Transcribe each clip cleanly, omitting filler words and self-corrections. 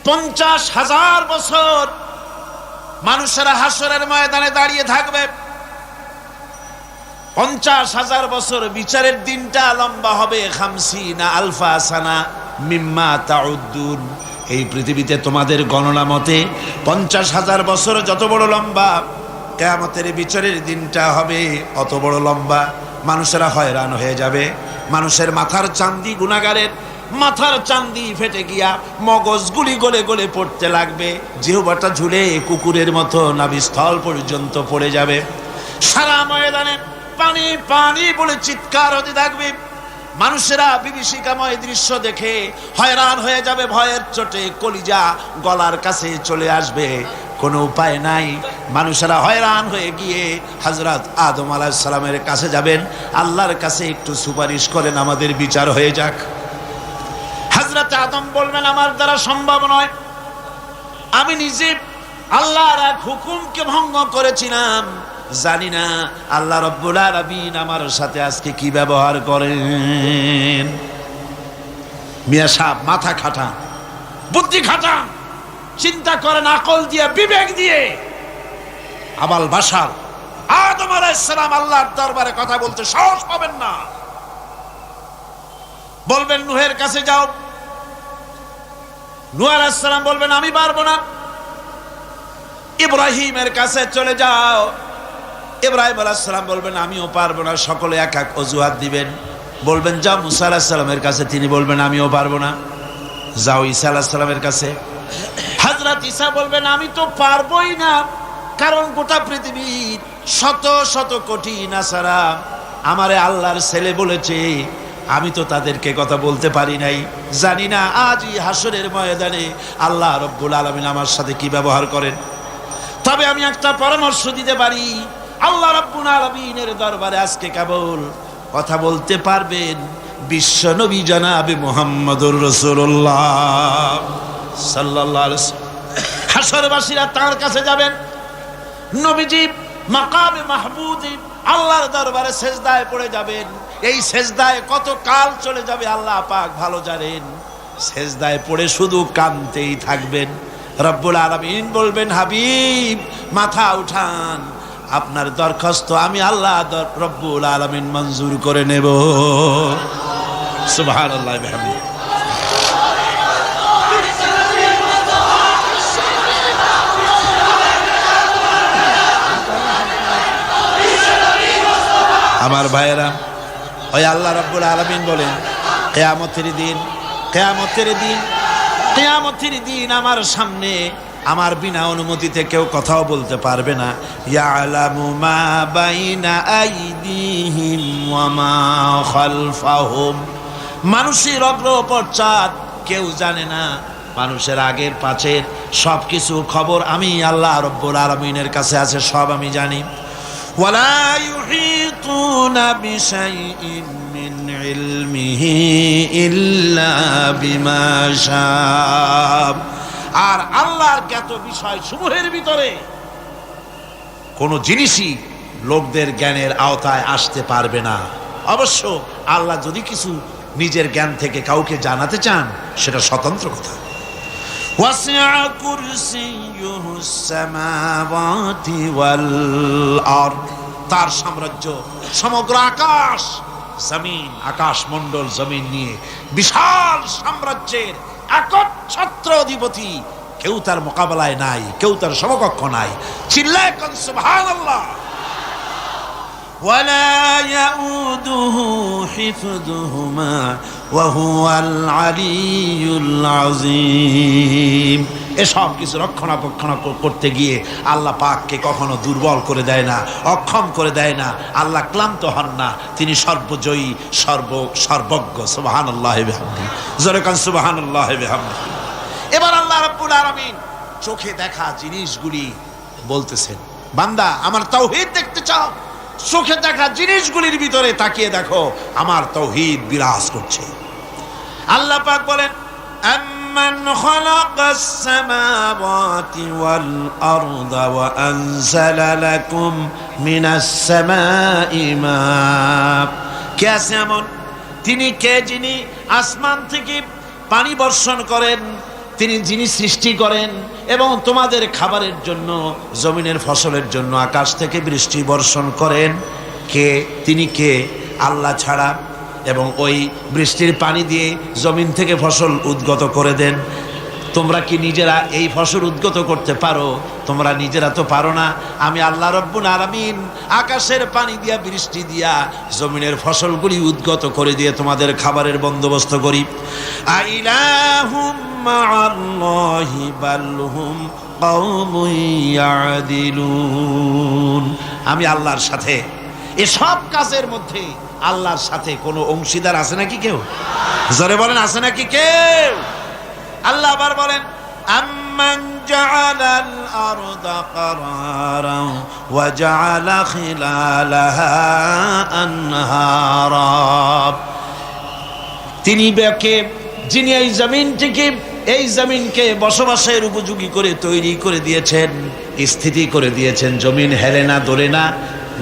50,000 বছর মানুষেরা হাসরের ময়দানে দাঁড়িয়ে থাকবে। 50,000 বছর বিচারের দিনটা লম্বা হবে 50 আলফা সানা মিম্মা তাউদ্দুন। এই পৃথিবীতে তোমাদের গণনা মতে 50,000 বছর যত বড় লম্বা, কিয়ামতের বিচারের দিনটা হবে অত বড় লম্বা। মানুষেরা হয়রান হয়ে যাবে। মানুষের মাথার চান্দি, গুনাহগারের মাথার চান্দি ফেটে গিয়া মগজগুলি গলে গলে পড়তে লাগবে। জিহ্বাটা ঝুলে কুকুরের মতো নাভিস্থল পর্যন্ত পড়ে যাবে। সারা ময়দানে পানি পানি বলে চিৎকার হতে থাকবে। মানুষেরা বিভীষিকাময় দৃশ্য দেখে হয়রান হয়ে যাবে। ভয়ের চোটে কলিজা গলার কাছে চলে আসবে। কোনো উপায় নাই। মানুষেরা হয়রান হয়ে গিয়ে হযরত আদম আলাইহিস সালামের কাছে যাবেন। আল্লাহর কাছে একটু সুপারিশ করেন, আমাদের বিচার হয়ে যাক। হযরত আদম বলবেন, আমার দ্বারা সম্ভব নয়। আমি নিজে আল্লাহর এক হুকুমকে ভঙ্গ করেছিলাম। জানি না আল্লাহ রাব্বুল আলামিন আমার সাথে আজকে কি ব্যবহার করেন। মিয়া সাহেব মাথা খাটান, বুদ্ধি খাটান, চিন্তা করেন আকল দিয়ে, বিবেক দিয়ে। আবাল বাশার আদম আলাইহিস সালাম আল্লাহর দরবারে কথা বলতে সাহস পাবেন না। বলবেন নূহের কাছে যাও। নূহ আলাইহিস সালাম বলবেন আমি পারবো না। ইব্রাহিমের কাছে চলে যাও। ইব্রাহিম আলাইহিস সালাম বলবেন আমিও পারবো না। সকলে এক এক অজুহাত দিবেন। বলবেন যাও মুসা আলাইহিস সালামের কাছে, তিনি বলবেন আমিও পারবো না। যাও ঈসা আলাইহিস সালামের কাছে। হযরত ঈসা বলবেন আমি তো পারবোই না, কারণ গোটা পৃথিবীর শত শত কোটি নাসারা আমারে আল্লাহর ছেলে বলেছে, আমি তো তাদেরকে কথা বলতে পারি নাই। জানি না আজই হাসরের ময়দানে আল্লাহ রাব্বুল আলামিন আমার সাথে কি ব্যবহার করেন। তবে আমি একটা পরামর্শ দিতে পারি, আল্লাহ রাব্বুল আলামিনের দরবারে আজকে কেবল কথা বলতে পারবেন বিশ্ব নবী জনাবে মুহাম্মদুর রাসূলুল্লাহ সাল্লাল্লাহু আলাইহি ওয়াসাল্লাম। হাসরবাসীরা তার কাছে যাবেন। নবীজি মাকামে মাহমুদে আল্লাহর দরবারে সেজদায় পড়ে যাবেন। এই সেজদায় কত কাল চলে যাবে আল্লাহ পাক ভালো জানেন। সেজদায় পড়ে শুধু কাঁদতেই থাকবেন। রব্বুল আলামিন বলবেন হাবিব মাথা উঠান, আপনার দরখাস্ত আমি আল্লাহ রব্বুল আলামিন মঞ্জুর করে নেব। সুবহানাল্লাহ বিহামদিহি। আমার ভাইয়েরা, ওই আল্লাহ রাব্বুল আলামিন বলেন কিয়ামতের দিন, কিয়ামতের দিন, কিয়ামতের দিন আমার সামনে আমার বিনা অনুমতিতে কেউ কথাও বলতে পারবে না। ইয়ালামু মা বাইনা আইদিহিম ওয়া মা খালফাহুম। মানুষের অগ্র পশ্চাৎ কেউ জানে না। মানুষের আগের পাছের সবকিছু খবর আমি আল্লাহ রাব্বুল আলামিনের কাছে আছে, সব আমি জানি। ওয়ালা ইউহিতুনা বিশাইইন মিন ইলমিহি ইল্লা বিমা শাআ। আর আল্লাহর জ্ঞাত বিষয় সমূহের ভিতরে কোন জিনিসই লোকদের জ্ঞানের আওতায় আসতে পারবে না। অবশ্য আল্লাহ যদি কিছু নিজের জ্ঞান থেকে কাউকে জানাতে চান সেটা স্বতন্ত্র কথা। ওয়াসিআ কুরসিয়ুহুস সামাওয়াতি ওয়াল আরদ। তার সাম্রাজ্য সমগ্র আকাশ জমিন, আকাশ মণ্ডল জমিন নিয়ে বিশাল সাম্রাজ্যের একচ্ছত্র অধিপতি। কেউ তার মোকাবেলায় নাই, কেউ তার সমকক্ষ নাই। চিল্লায়ে কোন সুবহানাল্লাহ। ওয়ালা ইয়াউদুহু হিফযুহুমা ওয়া হুয়াল আলিয়্যুল আযীম। এসব কিছু রক্ষণাবেক্ষণ করতে গিয়ে আল্লাহ পাককে কখনো দুর্বল করে দেয় না, অক্ষম করে দেয় না। আল্লাহ ক্লান্ত হন না, তিনি সর্বজয়ী, সর্বজ্ঞ। সুবহানাল্লাহি বিহামদিহি। জোরে কান সুবহানাল্লাহি বিহামদিহি। এবার আল্লাহ রাব্বুল আলামিন চোখে দেখা জিনিসগুলি বলতেছেন, বান্দা আমার তাওহীদ দেখতে চাও, চোখে দেখা জিনিসগুলির ভিতরে তাকিয়ে দেখো, আমার তাওহীদ বিরাজ করছে। আল্লাহ পাক বলেন আম্মান খালাকাস সামাওয়াতি ওয়াল আরদা ওয়া আনজালা লাকুম মিনাস সামাই মা। কে আছে এমন? তিনি কে যিনি আসমান থেকে পানি বর্ষণ করেন, তিনি যিনি সৃষ্টি করেন এবং তোমাদের খাবারের জন্য, জমিনের ফসলের জন্য আকাশ থেকে বৃষ্টি বর্ষণ করেন, কে? তিনি কে? আল্লাহ ছাড়া। এবং ওই বৃষ্টির পানি দিয়ে জমিন থেকে ফসল উদ্গত করে দেন। তোমরা কি নিজেরা এই ফসল উদ্গত করতে পারো? তোমরা নিজেরা তো পারো না। আমি আল্লাহ রাব্বুল আলামিন আকাশের পানি দিয়া, বৃষ্টি দিয়া জমিনের ফসলগুলি উদ্গত করে দিয়ে তোমাদের খাবারের বন্দোবস্ত করি। আইলাহুম মাআল্লাহি বাল হুম কওমুন ইয়াদিলুন। আমি আল্লাহর সাথে এসব কাজের মধ্যে আল্লাহর সাথে কোনো অংশীদার আছে নাকি কেউ? জোরে বলেন, আছে নাকি কেউ? আল্লাহ আবার বলেন, আম্মান জাআলাল আরদা কারারান ওয়া জাআলা খিলালাহা আনহারা। তিনি কে? যিনি এই জমিনকে বসবাসের উপযোগী করে তৈরি করে দিয়েছেন, স্থিতি করে দিয়েছেন। জমিন হেলে না, দোলে না,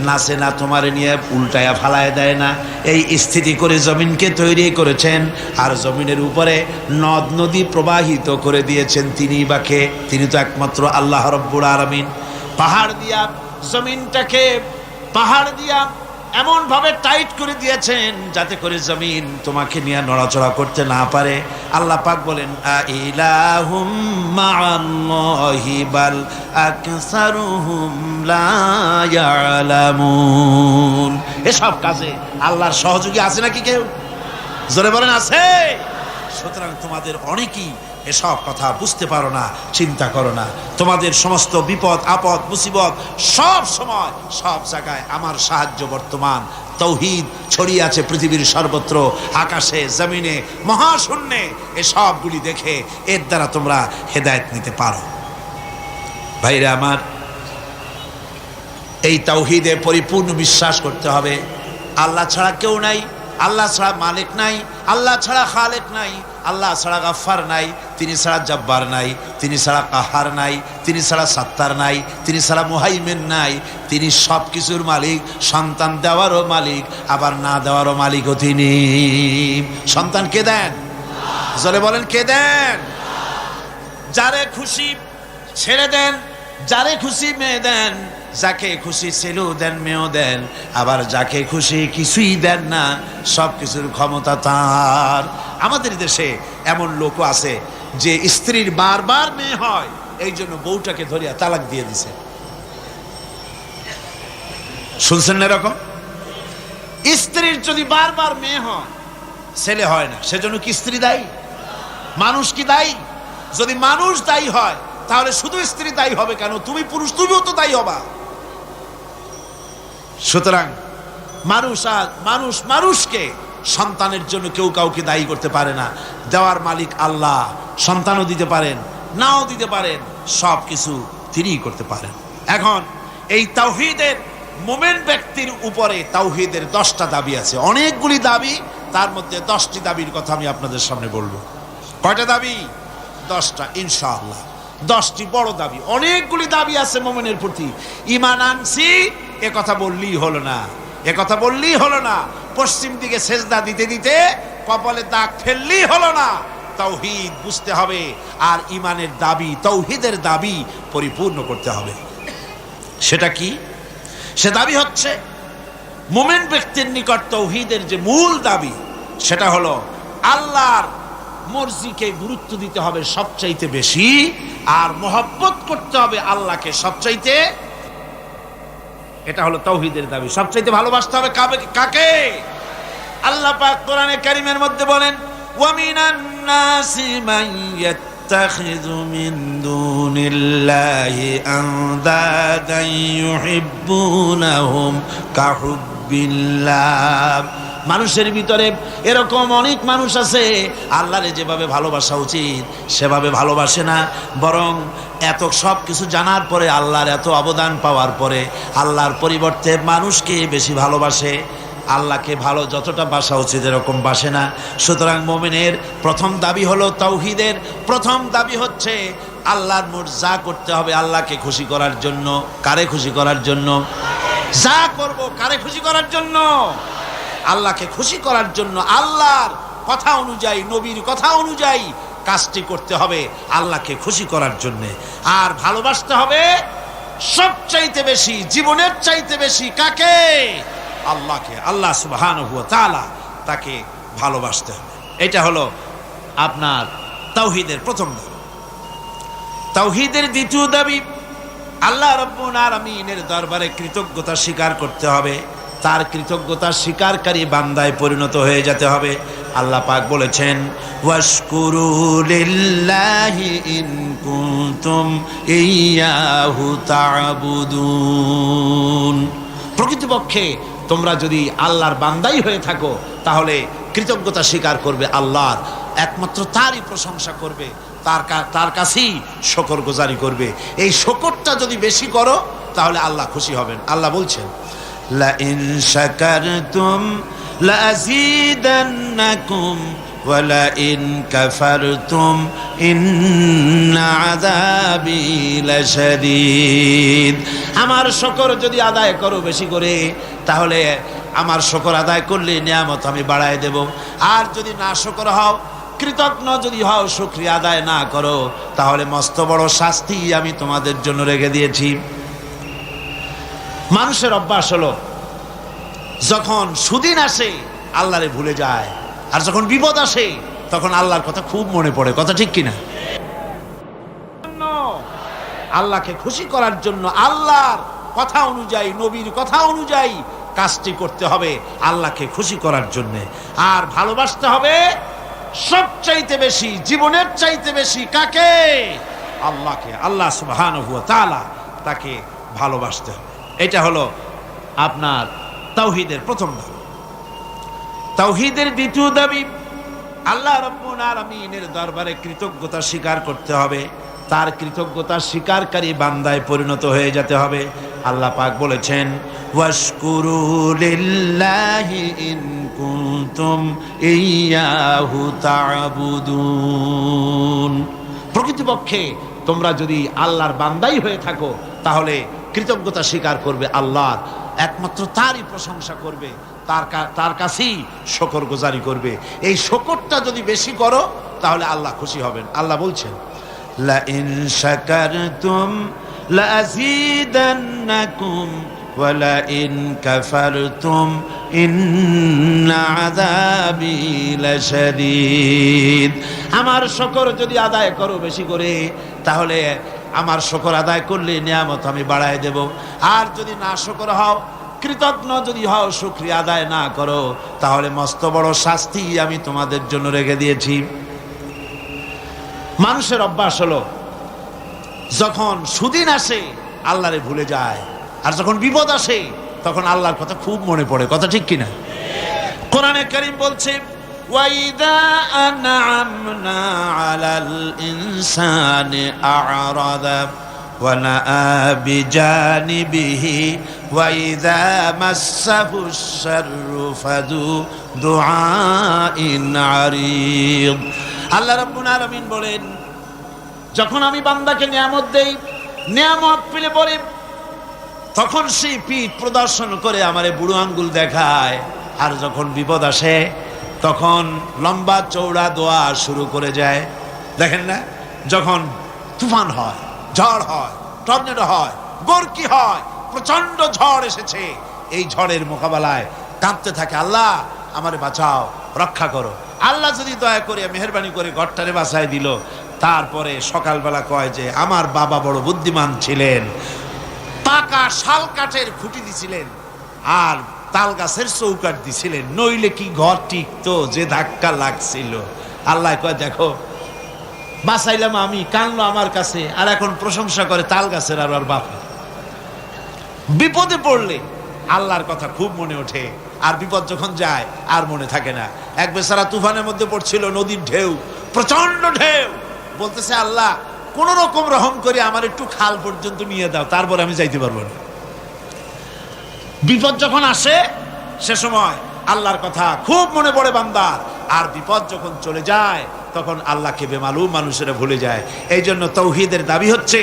নাচে না, তোমার নিয়ে উল্টায়া ফালায় দেয় না। এই স্থিতি করে জমিনকে তৈরি করেছেন। আর জমিনের উপরে নদ নদী প্রবাহিত করে দিয়েছেন তিনি বা কে? তিনি তো একমাত্র আল্লাহ রাব্বুল আলামিন। পাহাড় দিয়া জমিনটাকে, পাহাড় দিয়া এমন ভাবে টাইট করে দিয়েছেন যাতে করে জমিন তোমাকে নিয়ে নড়াচড়া করতে না পারে। আল্লাহ পাক বলেন, আইলাহুম মাআল্লাহি বাল আকসারুহুম লা ইয়ালামুন। এসব কাজে আল্লাহর সহযোগী আছে নাকি কেউ? জোরে বলেন, আছে। সুতরাং তোমাদের অনেকেই এসব কথা বুঝতে পারো না, চিন্তা করো না। তোমাদের সমস্ত বিপদ আপদ মুসিবত সব সময় সব জায়গায় আমার সাহায্য বর্তমান। তৌহিদ ছড়িয়ে আছে পৃথিবীর সর্বত্র, আকাশে, জমিনে, মহাশূন্যে। এসবগুলি দেখে এর দ্বারা তোমরা হেদায়েত নিতে পারো। ভাইরা আমার, এই তাওহীদে পরিপূর্ণ বিশ্বাস করতে হবে। আল্লাহ ছাড়া কেউ নাই, আল্লাহ ছাড়া মালিক নাই, আল্লাহ ছাড়া খালেক নাই, আল্লাহ ছাড়া গাফফার নাই, তিনি ছাড়া জব্বার নাই, তিনি ছাড়া কাহার নাই, তিনি ছাড়া সাত্তার নাই, তিনি ছাড়া মুহাইমিন নাই। তিনি সব কিছুর মালিক, সন্তান দেওয়ারও মালিক, আবার না দেওয়ারও মালিকও তিনি। সন্তান কে দেন? জোরে বলেন, কে দেন? যারে খুশি ছেড়ে দেন, যারে খুশি মেয়ে দেন, যাকে খুশি ছেলেও দেন, মেয়েও দেন, আবার যাকে খুশি কিছুই দেন না। সব কিছুর ক্ষমতা তার। আমাদের দেশে এমন লোক আছে যে স্ত্রীর বারবার মেয়ে হয়, এই জন্য বউটাকে ধরিয়া তালাক দিয়ে দিছে। শুনছেন না এরকম? স্ত্রীর যদি বারবার মেয়ে হয়, ছেলে হয় না, সেজন্য কি স্ত্রী দায়ী? মানুষ কি দায়ী? যদি মানুষ দায়ী হয় তাহলে শুধু স্ত্রী দায়ী হবে কেন? তুমি পুরুষ, তুমিও তো দায়ী হবা। সুতরাং মানুষকে সন্তানের জন্য কেউ কাউকে দায়ী করতে পারে না। দেওয়ার মালিক আল্লাহ। সন্তানও দিতে পারেন, নাও দিতে পারেন, সব কিছু তিনিই করতে পারেন। এখন এই তাওহীদের মুমিন ব্যক্তির উপরে তাওহীদের 10টা দাবি আছে। অনেকগুলি দাবি, তার মধ্যে 10টি দাবির কথা আমি আপনাদের সামনে বলবো। কয়টা দাবি? 10টা ইনশাআল্লাহ। 10টি বড় দাবি। অনেকগুলি দাবি আছে মুমিনের প্রতি। ঈমান আনছি এ কথা বললেই হলো না, এ কথা বললেই হলো না। পশ্চিম দিকে সেজদা দিতে দিতে কপালে দাগ ফেললেই হলো না। তাওহীদ বুঝতে হবে আর ঈমানের দাবি, তাওহীদের দাবি পরিপূর্ণ করতে হবে। সেটা কি? সে দাবি হচ্ছে মুমিন ব্যক্তির নিকট তাওহীদের যে মূল দাবি, সেটা হলো আল্লাহর মর্জিকে গুরুত্ব দিতে হবে সবচাইতে বেশি, আর মহব্বত করতে হবে আল্লাহকে সবচাইতে। এটা হলো তাওহীদের দাবি। সবচাইতে ভালোবাসতে হবে কাকে? আল্লাহ পাক কোরআনে কারীমের মধ্যে বলেন, ওয়া মিনান নাসি মান ইয়াত্তাখিযু মিন দুনিল্লাহি আনদাদান ইউহিব্বুনাহুম কাহুব্বিল্লাহ। মানুষের ভিতরে এরকম অনেক মানুষ আছে, আল্লাহরে যেভাবে ভালোবাসা উচিত সেভাবে ভালোবাসে না, বরং এত সব কিছু জানার পরে, আল্লাহর এত অবদান পাওয়ার পরে আল্লাহর পরিবর্তে মানুষকে বেশি ভালোবাসে। আল্লাহকে ভালো যতটা বাসা উচিত এরকম বাসে না। সুতরাং মুমিনের প্রথম দাবি হলো তাওহীদের প্রথম দাবি হচ্ছে আল্লাহর যা করতে হবে আল্লাহকে খুশি করার জন্য। কারে খুশি করার জন্য? যা করব কারে খুশি করার জন্য? আল্লাহকে খুশি করার জন্য। আল্লাহর কথা অনুযায়ী, নবীর কথা অনুযায়ী কাজটি করতে হবে আল্লাহকে খুশি করার জন্য। আর ভালোবাসতে হবে সবচাইতে বেশি, জীবনের চাইতে বেশি কাকে? আল্লাহকে। আল্লাহ সুবহানাহু ওয়া তাআলা, তাকে ভালোবাসতে হবে। এটা হলো আপনার তাওহীদের প্রথম দাবি। তাওহীদের দ্বিতীয় দাবি, আল্লাহ রাব্বুল আলামিনের দরবারে কৃতজ্ঞতা স্বীকার করতে হবে, তার কৃতজ্ঞতা স্বীকারকারী বান্দায় পরিণত হয়ে যেতে হবে। আল্লাহ পাক বলেছেন, ওয়াশকুরু লিল্লাহি ইন কুনতুম ইয়্যাহু তা'বুদুন। প্রকৃতপক্ষে তোমরা যদি আল্লাহর বান্দাই হয়ে থাকো তাহলে কৃতজ্ঞতা স্বীকার করবে আল্লাহর, একমাত্র তারই প্রশংসা করবে, তার কাছেই শুকরগুজারি করবে। এই শুকরটা যদি বেশি করো তাহলে আল্লাহ খুশি হবেন। আল্লাহ বলছেন, লা ইন শাকারতুম লা আযীদান্নাকুম ওয়া লা ইন কাফারতুম ইন্না আযাবি লাশাদীদ। আমার শুকর যদি আদায় করো বেশি করে, তাহলে আমার শুকর আদায় করলে নিয়ামত আমি বাড়ায় দেব। আর যদি না শুকর হও, কৃতজ্ঞ যদি হও, শুকরিয়া আদায় না করো, তাহলে মস্ত বড় শাস্তি আমি তোমাদের জন্য রেখে দিয়েছি। মানুষের অভ্যাস হলো যখন সুদিন আসে আল্লাহরে ভুলে যায়, আর যখন বিপদ আসে তখন আল্লাহর কথা খুব মনে পড়ে। কথা ঠিক কিনা? আল্লাহকে খুশি করার জন্য আল্লাহর কথা অনুযায়ী, নবীর কথা অনুযায়ী কাজটি করতে হবে আল্লাহকে খুশি করার জন্য। আর ভালোবাসতে হবে সবচাইতে বেশি, জীবনের চাইতে বেশি কাকে? আল্লাহকে। আল্লাহ সুবহানাহু ওয়া তাআলা, তাকে ভালোবাসতে হবে। এটা হলো আপনার তাওহীদের প্রথম দাবি। তাওহীদের দ্বিতীয় দাবি, আল্লাহ রাব্বুল আলামিনের দরবারে কৃতজ্ঞতা স্বীকার করতে হবে, তার কৃতজ্ঞতা স্বীকারকারী বান্দায় পরিণত হয়ে যেতে হবে। আল্লাহ পাক বলেছেন, ওয়াশকুরু লিল্লাহি ইন কুনতুম ইয়্যাহু তা'বুদুন। প্রকৃতপক্ষে তোমরা যদি আল্লাহর বান্দাই হয়ে থাকো তাহলে কৃতজ্ঞতা স্বীকার করবে আল্লাহর, একমাত্র তারই প্রশংসা করবে, তার কাছেই শুকরগুজারি করবে। এই শুকরটা যদি বেশি করো তাহলে আল্লাহ খুশি হবেন। আল্লাহ বলছেন, লা ইন শাকারতুম লা আযীদান্নাকুম ওয়া লা ইন কাফারতুম ইন্না আযাবি লাশাদীদ। আমার শুকর যদি আদায় করো বেশি করে, তাহলে আমার শুকর আদায় করলে নিয়ামত আমি বাড়ায় দেব। আর যদি না শুকর হও, কৃতজ্ঞ যদি হও, শুকরিয়া আদায় না করো, তাহলে মস্ত বড় শাস্তি আমি তোমাদের জন্য রেখে দিয়েছি। মানুষের অভ্যাস হলো যখন সুদিন আসে আল্লাহরে ভুলে যায়, আর যখন বিপদ আসে তখন আল্লাহর কথা খুব মনে পড়ে। কথা ঠিক কিনা? কোরআনে কারীম বলছে, ওয়াইদা আনআমনা আলাল ইনসানি আ'রাদা ওয়া নাআ বিজানিবিহি ওয়াইদা মাসসাহুশ শাররু ফাযু দুআইন আরিদ। আল্লাহ রাব্বুল আলামিন বলেন, যখন আমি বান্দাকে নিয়ামত দেই, নিয়ামত পেলে পরে তখন সেই পিঠ প্রদর্শন করে আমারে বুড়ো আঙ্গুল দেখায়। আর যখন বিপদ আসে তখন লম্বা চৌড়া দোয়া শুরু করে যায়। দেখেন না, যখন তুফান হয়, ঝড় হয়, টর্নেডো হয়, বরকি হয়, প্রচন্ড ঝড় এসেছে, এই ঝড়ের মোকাবেলায় কাঁদতে থাকে, আল্লাহ আমারে বাঁচাও, রক্ষা করো। আল্লাহ যদি দয়া করে মেহেরবানি করে ঘরটারে বাঁচায় দিল, তারপরে সকালবেলা কয় যে আমার বাবা বড় বুদ্ধিমান ছিলেন, পাকা শাল কাঠের খুঁটি দিছিলেন আর তাল গাছের চৌকাঠ দিছিলেন, নইলে কি ঘর টিকতো, যে ধাক্কা লাগছিল। আল্লাহ কয় দেখো বাঁচাইলাম আমি, কানলো আমার কাছে, আর এখন প্রশংসা করে তাল গাছের আর ওর বাপের। বিপদে পড়লে আল্লাহর কথা খুব মনে ওঠে, আর বিপদ যখন যায় আর মনে থাকে না। এক বেচারা তুফানের মধ্যে পড়ছিল, নদীর ঢেউ, প্রচন্ড ঢেউ, বলতেছে আল্লাহ কোন রকম রহম করে আমার একটু খাল পর্যন্ত নিয়ে দাও, তারপর আমি যাইতে পারবো না। বিপদ যখন আসে সে সময় আল্লাহর কথা খুব মনে পড়ে বান্দার, আর বিপদ যখন চলে যায় তখন আল্লাহকে বেমালুম মানুষেরা ভুলে যায়। এই জন্য তাওহীদের দাবি হচ্ছে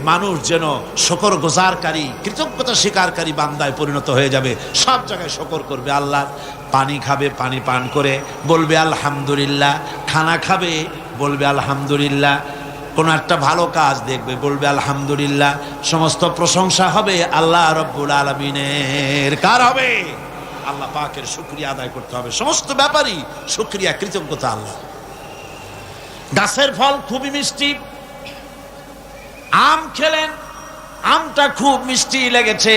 মানুষ যেন শুকরগুজারকারী, কৃতজ্ঞতা স্বীকারকারী বান্দায় পরিণত হয়ে যাবে, সব জায়গায় শুকর করবে আল্লাহ। পানি খাবে, পানি পান করে বলবে আলহামদুলিল্লাহ, খানা খাবে, বলবে আলহামদুলিল্লাহ। কোন একটা ভালো কাজ দেখবে, বলবে আলহামদুলিল্লাহ। সমস্ত প্রশংসা হবে আল্লাহ রাব্বুল আলামিনের। কার হবে? আল্লাহ পাকের শুকরিয়া আদায় করতে হবে। সমস্ত ব্যাপারই শুকরিয়া, কৃতজ্ঞতা আল্লাহ। গাছের ফল খুবই মিষ্টি। আম খেলেন, আমটা খুব মিষ্টি লেগেছে,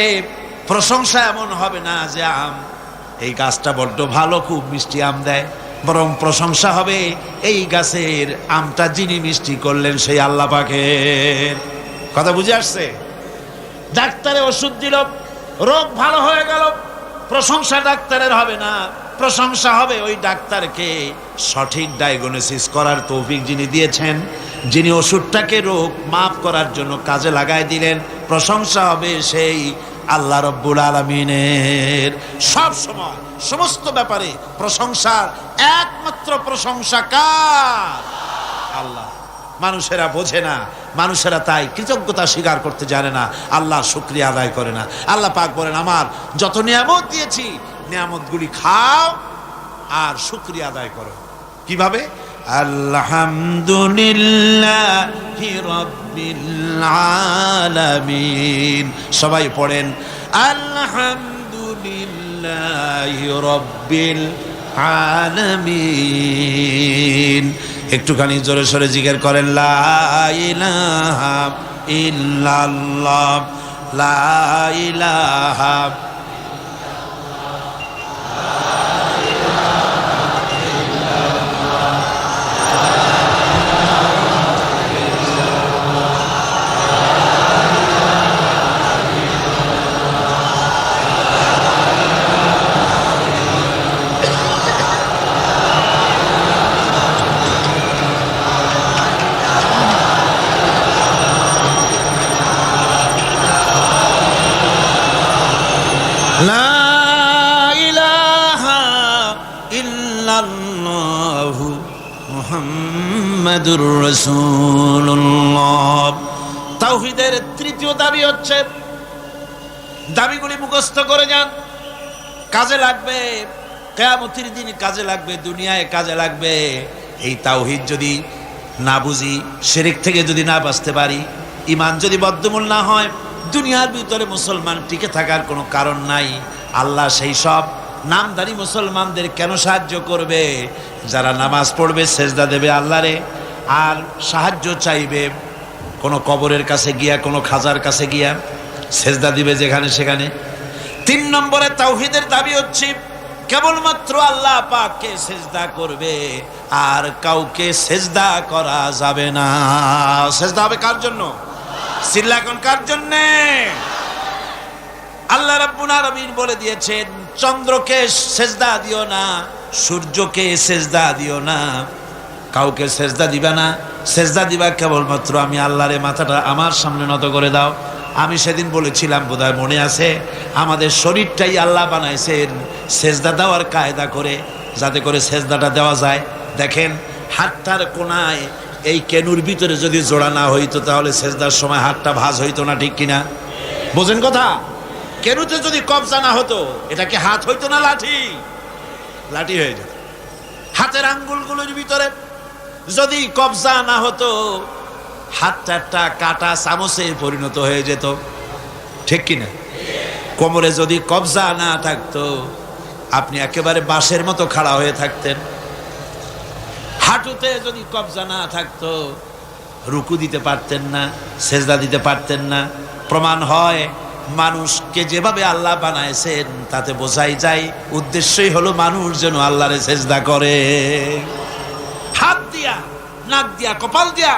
প্রশংসা এমন হবে না যে আম, এই গাছটা বড্ড ভালো, খুব মিষ্টি আম দেয়, বরং প্রশংসা হবে এই গাছের আমটা যিনি মিষ্টি করলেন সেই আল্লাহ পাকের। কথা বুঝে আসছে? ডাক্তারে ওষুধ দিল, রোগ ভালো হয়ে গেল, প্রশংসা ডাক্তারের হবে না, প্রশংসা হবে ওই ডাক্তারকে সঠিক ডায়াগনোসিস করার তৌফিক যিনি দিয়েছেন, যিনি ওষুধটাকে রোগ মাফ করার জন্য কাজে লাগাই দিলেন। প্রশংসা হবে সেই আল্লাহ রাব্বুল আলামিনের। সব সময় সমস্ত ব্যাপারে প্রশংসার একমাত্র প্রশংসা কার? আল্লাহ। মানুষেরা বোঝে না, মানুষেরা তাই কৃতজ্ঞতা স্বীকার করতে জানে না, আল্লাহর শুকরিয়া আদায় করে না। আল্লাহ পাক বলেন, আমার যত নিয়ামত দিয়েছি নিয়ামতগুলি খাও আর শুকরিয়া আদায় করো। কিভাবে? আলহামদুলিল্লাহি রাব্বিল আলামিন। সবাই পড়েন আলহামদুলিল্লাহি রাব্বিল আলামিন। একটুখানি জোরে সোরে জিকির করেন, লা ইলাহা ইল্লাল্লাহ, লা ইলাহা। লা ইলাহা ইল্লাল্লাহু মুহাম্মাদুর রাসূলুল্লাহ। তাওহীদের তৃতীয় দাবি হচ্ছে, দাবিগুলি মুখস্থ করে যান, কাজে লাগবে, কিয়ামতের দিন কাজে লাগবে, দুনিয়ায় কাজে লাগবে। এই তাওহীদ যদি না বুঝি, শিরক থেকে যদি না বাঁচতে পারি, ঈমান যদি বদ্ধমূল না হয়, দুনিয়ার ভিতরে মুসলমান টিকে থাকার কোনো কারণ নাই। আল্লাহ সেই সব নামধারী মুসলমানদের কেন সাহায্য করবে? যারা নামাজ পড়বে, সেজদা দেবে আল্লাহরে, আর সাহায্য চাইবে কোনো কবরের কাছে গিয়া, কোনো খাজার কাছে গিয়া সেজদা দিবে যেখানে সেখানে। 3 নম্বরে তাওহীদের দাবি হচ্ছে কেবলমাত্র আল্লাহ পাককে সেজদা করবে, আর কাউকে সেজদা করা যাবে না। সেজদা হবে কার জন্য? সিল্লাখন কার জন্যে? আল্লাহ রাব্বুল আলামিন বলে দিয়েছেন, চন্দ্রকে সেজদা দিও না, সূর্যকে সেজদা দিও না, কাউকে সেজদা দিবা না। সেজদা দিবা কেবলমাত্র আমি আল্লাহরে। মাথাটা আমার সামনে নত করে দাও। আমি সেদিন বলেছিলাম, বোধহয় মনে আছে, আমাদের শরীরটাই আল্লাহ বানাইছেন সেজদা দেওয়ার কায়দা করে, যাতে করে সেজদাটা দেওয়া যায়। দেখেন, হাতটার কোনায় এই কেনুর ভিতরে যদি জোড়া না হইতো, তাহলে সেজদার সময় হাতটা ভাঁজ হইতো না, ঠিক কিনা? বোঝেন কথা? কেনুতে যদি কবজা না হতো, এটা কি হাত হইতো না লাঠি? লাঠি হয়ে যেত। হাতের আঙ্গুলগুলোর ভিতরে যদি কবজা না হতো, হাতটা একটা কাটা চামচে পরিণত হয়ে যেত, ঠিক কিনা? কোমরে যদি কবজা না থাকতো, আপনি একেবারে বাঁশের মতো খাড়া হয়ে থাকতেন। হাঁটুতে যদি কবজা না থাকতো, রুকু দিতে পারতেন না, সেজদা দিতে পারতেন না। প্রমাণ হয়, মানুষকে যেভাবে আল্লাহ বানাইছেন তাতে বোঝাই যায় উদ্দেশ্যই হলো মানুষ যেন আল্লাহরে সেজদা করে। হাত দিয়া, নাক দিয়া, কপাল দিয়া,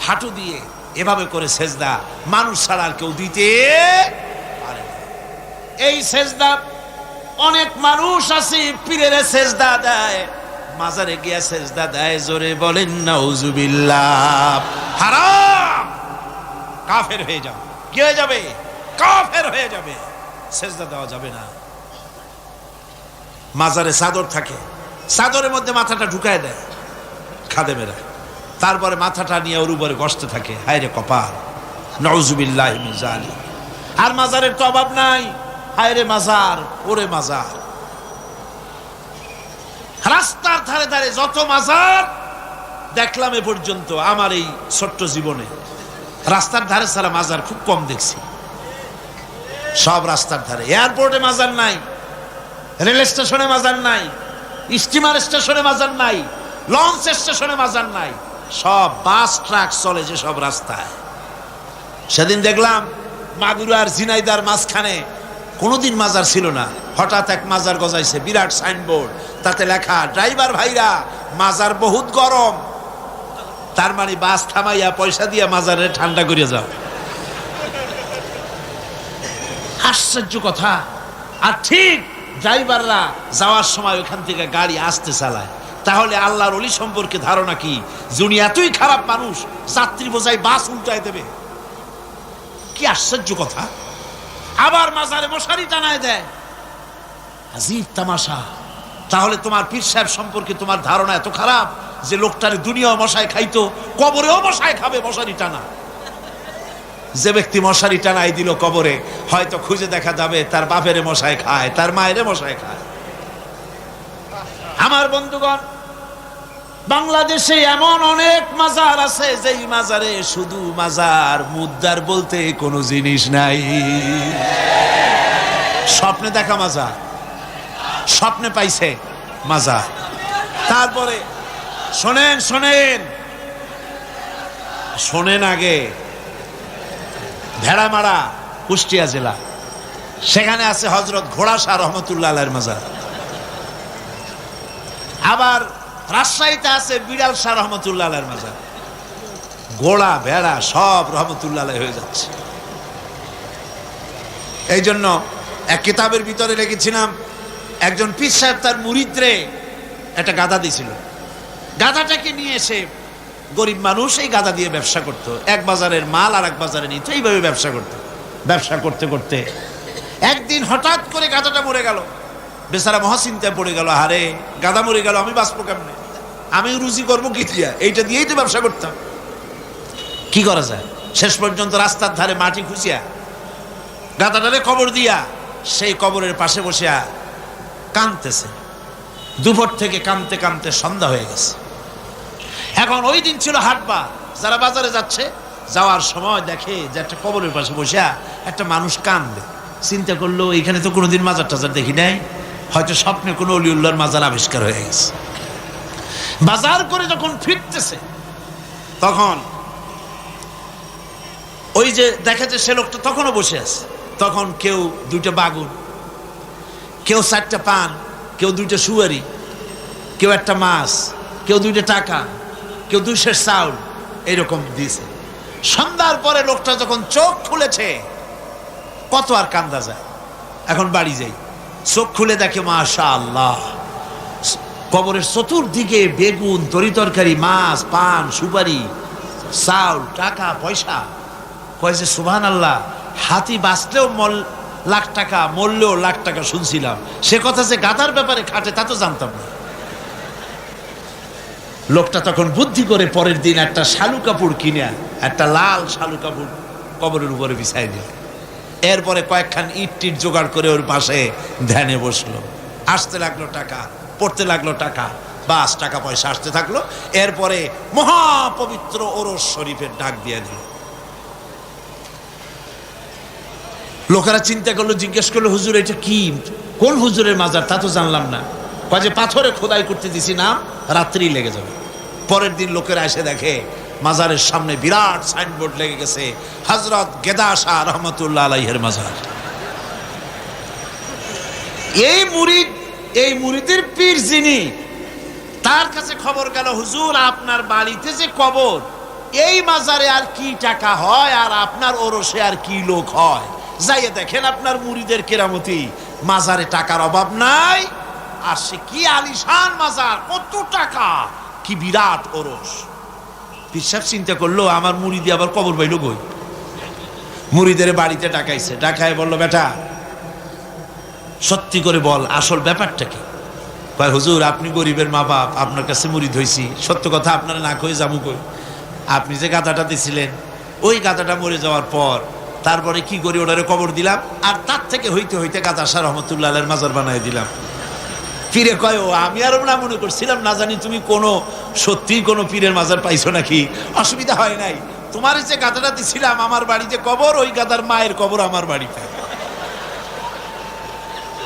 হাঁটু দিয়ে এভাবে করে সেজদা মানুষ ছাড়া আর কেউ দিতে পারে না। এই সেজদা অনেক মানুষ আছে পীরের সেজদা দেয়, মাজারে গিয়া সেজদা দেয়, জোরে বলেন নাউজুবিল্লাহ। হারাম, কাফের হয়ে যাবে। কি হয়ে যাবে? কাফের হয়ে যাবে। সেজদা দেওয়া যাবে না। মাজারে চাদর থাকে, চাদরের মধ্যে মাথাটা ঢুকায় দেয় খাদেমেরা, তারপরে মাথাটা নিয়ে ওর উপরে গসতে থাকে। হায় রে কপাল, নাউজুবিল্লাহি মিন যালিক। আর মাজারের তো অভাব নাই। হায় রে মাজার, ওরে মাজার। রাস্তার ধারে ধারে যত মাজার, দেখলাম এ পর্যন্ত আমার এই ছোট্ট জীবনে রাস্তার ধারে ছাড়া মাজার খুব কম দেখছি। সব রাস্তার ধারে, এয়ারপোর্টে মাজার নাই, রেল স্টেশনে মাজার নাই, স্টিমার স্টেশনে মাজার নাই, লঞ্চ স্টেশনে মাজার নাই, সব বাস ট্রাক চলে যে সব রাস্তায়। সেদিন দেখলাম মাগুরার ঝিনাইদার মাঝখানে কোনোদিন মাজার ছিল না, হঠাৎ এক মাজার গজাইছে, বিরাট সাইনবোর্ড, তাতে লেখা ড্রাইভার ভাইরা মাজার বহুত গরম, তার মানে বাস থামাইয়া পয়সা দিয়া মাজারে ঠান্ডা করিয়া যাও। আশ্চর্য কথা। আর ঠিক ড্রাইভাররা যাওয়ার সময় ওখান থেকে গাড়ি আসতে চালায়, তাহলে আল্লাহর ওলি সম্পর্কে ধারণা কি? যিনি এতই খারাপ মানুষ, যাত্রী বোঝাই বাস উল্টায় দেবে। কি আশ্চর্য কথা। আবার মাজারে মশারি টানায় দেয়, আজীব তামাশা। তাহলে তোমার পীর সাহেব সম্পর্কে তোমার ধারণা এত খারাপ যে লোকটার দুনিয়াও মশায় খাইতো, কবরেও মশায় খাবে মশারি টানা। যে ব্যক্তি মশারি টানাই দিল কবরে, হয়তো খুঁজে দেখা যাবে তার বাপেরে মশায় খায়, তার মায়েরে মশায় খায়। আমার বন্ধুগণ, বাংলাদেশে এমন অনেক মাজার আছে যেই মাজারে শুধু মাজার, মুদ্দার বলতে কোনো জিনিস নাই। স্বপ্নে দেখা মাজার, স্বপ্নে পাইছে মাজার। তারপরে শোনেন শোনেন শোনেন আগে, ভেড়ামারা কুষ্টিয়া জেলা, সেখানে আছে হযরত ঘোড়া শাহ রহমতুল্লাহ আলাইহির মাজার। আবার রাজশাহীতে আছে বিড়াল শাহ রহমতুল্লাহ আলাইহির মাজার। ঘোড়া ভেড়া সব রহমতুল্লাহ আলাইহি হয়ে যাচ্ছে। এই জন্য এক কিতাবের ভিতরে লিখেছিলাম, একজন পীর সাহেব তার মুরিদরে একটা গাধা দিয়েছিল। গাধাটাকে নিয়ে এসে গরিব মানুষ এই গাধা দিয়ে ব্যবসা করতো, এক বাজারের মাল আর এক বাজারে নিত, এইভাবে ব্যবসা করতো। ব্যবসা করতে করতে একদিন হঠাৎ করে গাধাটা মরে গেল। বেচারা মহাচিন্তায় পড়ে গেল, আরে গাধা মরে গেল, আমি বাঁচবো কেমনে, আমি রুজি করবো কি দিয়া, এইটা দিয়েই তো ব্যবসা করতাম, কি করা যায়? শেষ পর্যন্ত রাস্তার ধারে মাটি খুঁজিয়া গাধাটারে কবর দিয়া সেই কবরের পাশে বসিয়া কাঁদতেছে। দুপুর থেকে কাঁদতে কাঁদতে সন্ধ্যা হয়ে গেছে। এখন ওই দিন ছিল হাটবার, যারা বাজারে যাচ্ছে, যাওয়ার সময় দেখে যে একটা কবরের পাশে বসিয়া একটা মানুষ কাঁদবে। চিন্তা করলো এখানে তো কোনোদিন মাজার টাজার দেখি নাই, হয়তো স্বপ্নে কোনো অলিউল্লাহর মাজার আবিষ্কার হয়ে গেছে। বাজার করে যখন ফিরতেছে তখন ওই যে দেখেছে সে লোকটা তখনও বসে আছে। তখন কেউ দুইটা বাগুন, কেউ চারটা পান, কেউ দুইটা সুয়ারি, কেউ একটা মাছ, কেউ দুইটা টাকা, কেউ 200 চাউল এইরকম দিয়েছে। সন্ধ্যার পরে লোকটা যখন চোখ খুলেছে, কত আর কান্দা যায়। এখন বাড়ি যাই, চোখ খুলে দেখে মাশাআল্লাহ, কবরের চতুর্দিকে বেগুন, তরি তরকারি, মাছ, পান, সুপারি, চাউল, টাকা পয়সা। কয় যে সুবহানাল্লাহ, হাতি বাঁচলেও লাখ টাকা, মরলেও লাখ টাকা শুনছিলাম, সে কথা যে গাধার ব্যাপারে খাটে তা তো জানতাম না। লোকটা তখন বুদ্ধি করে পরের দিন একটা শালু কাপড় কিনে, একটা লাল শালু কাপড় কবরের উপরে বিছাই দিল। এরপরে কয়েকখান ইট টিট জোগাড় করে ওর পাশে ধ্যানে বসলো। আসতে লাগলো টাকা, পড়তে লাগলো টাকা, বাস টাকা পয়সা আসতে থাকলো। এরপরে মহাপবিত্র ওরস শরীফের ডাক দিয়ে দিল। লোকেরা চিন্তা করলো, জিজ্ঞেস করলো, হুজুর এটা কি, কোন হুজুরের মাজার? তা তো জানলাম না। কয় যে পাথরে খোদাই করতে দিছি, নাম রাত্রি লেগে যাবে। পরের দিন লোকেরা এসে দেখে মাজারের সামনে বিরাট সাইনবোর্ড লেগে গেছে, হযরত গেদা শাহ রহমতুল্লাহ আলাইহির মাজার। এই মুরিদের পীর যিনি, তার কাছে খবর গেল, হুজুর আপনার বাড়িতে যে কবর, এই মাজারে আর কি টাকা হয়, আর আপনার ওরসে আর কি লোক হয়, যাইয়ে দেখেন আপনার মুরিদের কেরামতি, মাজারে টাকার অভাব নাই, আর সে কি আলিশান মাজার, কত টাকা, কি বিরাট ওরস। পীর সাহেব চিন্তা করলো, আমার মুরিদি আবার কবর পাইল কই? মুরিদের বাড়িতে ডাকাইছে, ডাকায় বলল, বেটা সত্যি করে বল আসল ব্যাপারটা কি? কয় হুজুর আপনি গরিবের মা বাপ, আপনার কাছে মুরিদ হইছি, সত্য কথা আপনারা না কয়ে যাবো কই? আপনি যে গাধাটা দিছিলেন, ওই গাধাটা মরে যাওয়ার পর তারপরে কি করি, ওটারে কবর দিলাম, আর তার থেকে হইতে হইতে গাদা শাহ রহমতুল্লাহ আলাইহির মাজার বানাই দিলাম। পীরে কয়, ও আমি আর না মনে করছিলাম, না জানি তুমি কোনো সত্যি কোনো পীরের মাজার পাইছো নাকি। অসুবিধা হয় নাই, তোমার যে গাদাটা দিছিলাম আমার বাড়ি যে কবর, ওই গাদার মায়ের কবর আমার বাড়িতে।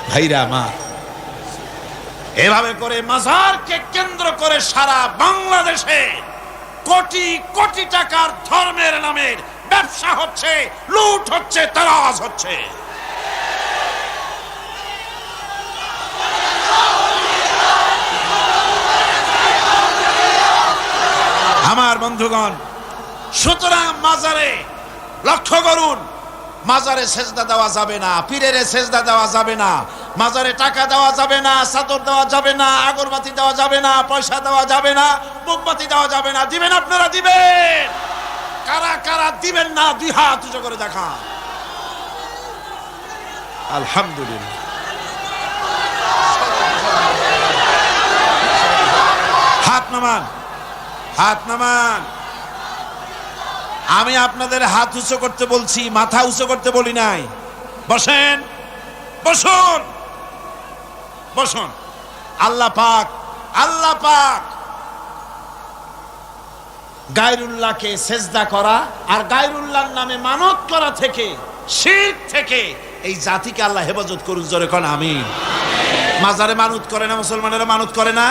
ভাইরা আমার, এভাবে করে মাজারকে কেন্দ্র করে সারা বাংলাদেশে কোটি কোটি টাকার ধর্মের নামের ব্যবসা হচ্ছে, লুট হচ্ছে, তারাজ হচ্ছে। আমার বন্ধুগণ, সুতরাং মাজারে লক্ষ্য করুন, মাজারে সেজদা দেওয়া যাবে না, পীরের সেজদা দেওয়া যাবে না, মাজারে টাকা দেওয়া যাবে না, চাদর দেওয়া যাবে না, আগরবাতি দেওয়া যাবে না, পয়সা দেওয়া যাবে না, মোমবাতি দেওয়া যাবে না। দিবেন আপনারা? দিবেন? কারা কারা দিবেন না দুই হাত উঁচু করে দেখান। আলহামদুলিল্লাহ। হাত নামান, হাত নামান। আমি আপনাদের হাত উঁচু করতে বলছি, মাথা উঁচু করতে বলি নাই। বসেন, বসুন, বসুন। আল্লাহ পাক, আল্লাহ পাক গায়রুল্লাহকে সেজদা করা আর গায়রুল্লাহর নামে মানত করা থেকে, শিরক থেকে এই জাতিকে আল্লাহ হেফাজত করুন। জোরে কোন আমিন। মাজারে মানত করে না মুসলমানেরা? মানত করে না?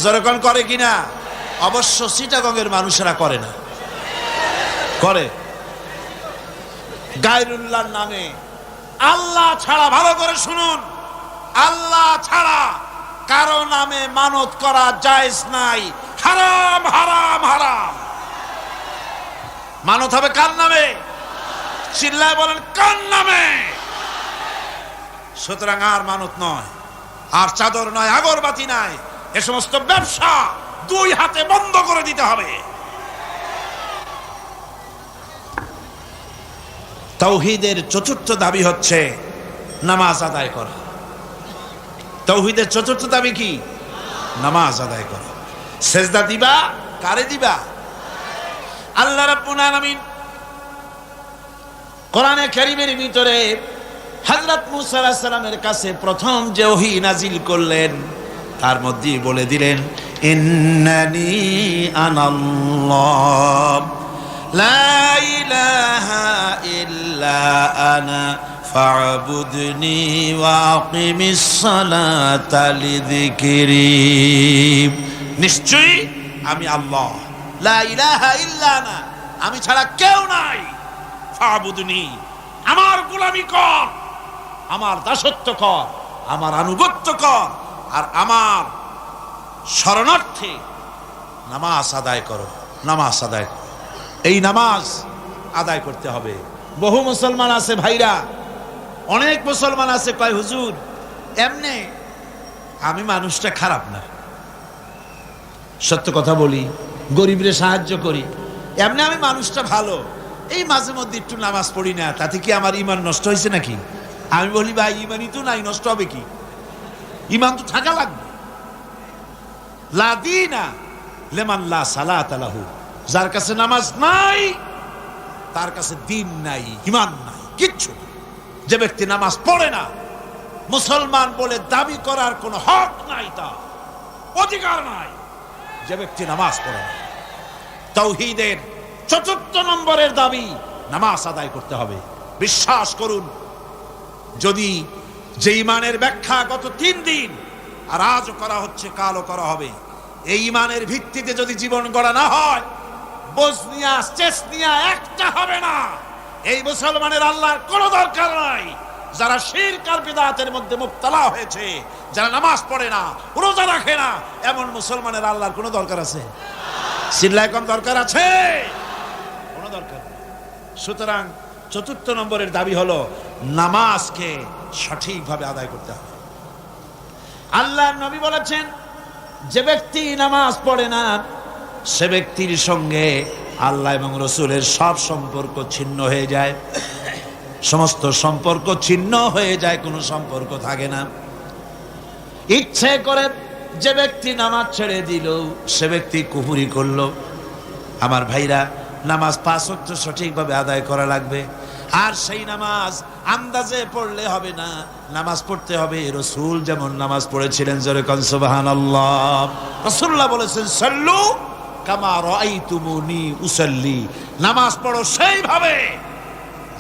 জোরে কোন করে কিনা? অবশ্য চিটাগংয়ের মানুষেরা করে না, করে। গায়রুল্লাহর নামে, আল্লাহ ছাড়া, ভালো করে শুনুন, আল্লাহ ছাড়া কারো নামে মানত করা জায়েজ নাই। হারাম, হারাম, হারাম। মানত হবে কার নামে? চিল্লায় বলেন, কার নামে? সুতরাং আর মানত নয়, আর চাদর নয়, আগরবাতি নাই, এ সমস্ত ব্যবসা দুই হাতে বন্ধ করে দিতে হবে। তাওহীদের চতুর্থ দাবি হচ্ছে নামাজ আদায় করা। তাওহীদের চতুর্থ দাবি কি? নামাজ আদায় করা। সেজদা দিবা, কারে দিবা? আল্লাহ রাব্বুল আলামিন কোরআনে কারীমের ভিতরে হযরত মূসা আলাইহিস সালামের কাছে প্রথম যে ওহী নাজিল করলেন, তার মধ্যেই বলে দিলেন, ইন্নানি আনাল্লাহ লা ইলাহা ইল্লা আনা ফা'বুদনি ওয়া আকিমিস সালাতা লিযিকরি। নিশ্চয়ই আমি আল্লাহ, লা ইলাহা ইল্লা আনা, আমি ছাড়া কেউ নাই। ফা'বুদনি, আমার গোলামি কর, আমার দাসত্ব কর, আমার আনুগত্য কর, আর আমার শরণার্থে নামাজ আদায় করো। নামাজ আদায় করো, এই নামাজ আদায় করতে হবে। বহু মুসলমান আছে ভাইরা, অনেক মুসলমান আছে কয়, হুজুর এমনে আমি মানুষটা খারাপ না, সত্য কথা বলি, গরিবরে সাহায্য করি, এমনি আমি মানুষটা ভালো, এই মাঝে মধ্যে একটু নামাজ পড়ি না, তাতে কি আমার ঈমান নষ্ট হয়েছে নাকি? আমি বলি, ভাই ঈমানই তো নাই, নষ্ট হবে কি? ঈমান তো থাকা লাগবে। লা দীনা লিমান লা সালাতা লাহু, যার কাছে নামাজ নাই তার কাছে দিন নাই, ঈমান নাই, কিচ্ছু। যে ব্যক্তি নামাজ পড়ে না, মুসলমান বলে দাবি করার কোনো হক নাই, তার অধিকার নাই। যে ব্যক্তি নামাজ পড়ে না, তাওহীদের চতুর্থ নম্বরের দাবি নামাজ আদায় করতে হবে। বিশ্বাস করুন, যদি যে ঈমানের ব্যাখ্যা গত 3 দিন আর আজও করা হচ্ছে, কালও করা হবে, এই ঈমানের ভিত্তিতে যদি জীবন গড়া না হয়, বসনিয়া চেচনিয়া একটা হবে না। এই মুসলমানের আল্লাহর কোনো দরকার নাই। যারা শিরক আর বিদআতের মধ্যে মুবতালা হয়েছে, যারা নামাজ পড়ে না, রোজা রাখে না, এমন মুসলমানের আল্লাহর কোনো দরকার আছে? চিল্লায় কোন দরকার আছে? কোনো দরকার নেই। সুতরাং চতুর্থ নম্বরের দাবি হলো নামাজকে সঠিকভাবে আদায় করতে হবে। আল্লাহর নবী বলেছেন, যে ব্যক্তি নামাজ পড়ে না, সে ব্যক্তির সঙ্গে আল্লাহ এবং রসুলের সব সম্পর্ক ছিন্ন হয়ে যায়। সমস্ত সম্পর্ক ছিন্ন হয়ে যায়, কোনো সম্পর্ক থাকে না। ইচ্ছে করে যে ব্যক্তি নামাজ ছেড়ে দিল, সে ব্যক্তি কুফরি করলো। আমার ভাইরা, নামাজ 5 ওয়াক্ত সঠিকভাবে আদায় করা লাগবে। আর সেই নামাজ আন্দাজে পড়লে হবে না, নামাজ পড়তে হবে রাসূল যেমন নামাজ পড়েছিলেন। জোরে কোন সুবহানাল্লাহ। রাসূলুল্লাহ বলেছেন সাল্লু কামা রাআইতুমুনি উসাল্লি, নামাজ পড়ো সেইভাবে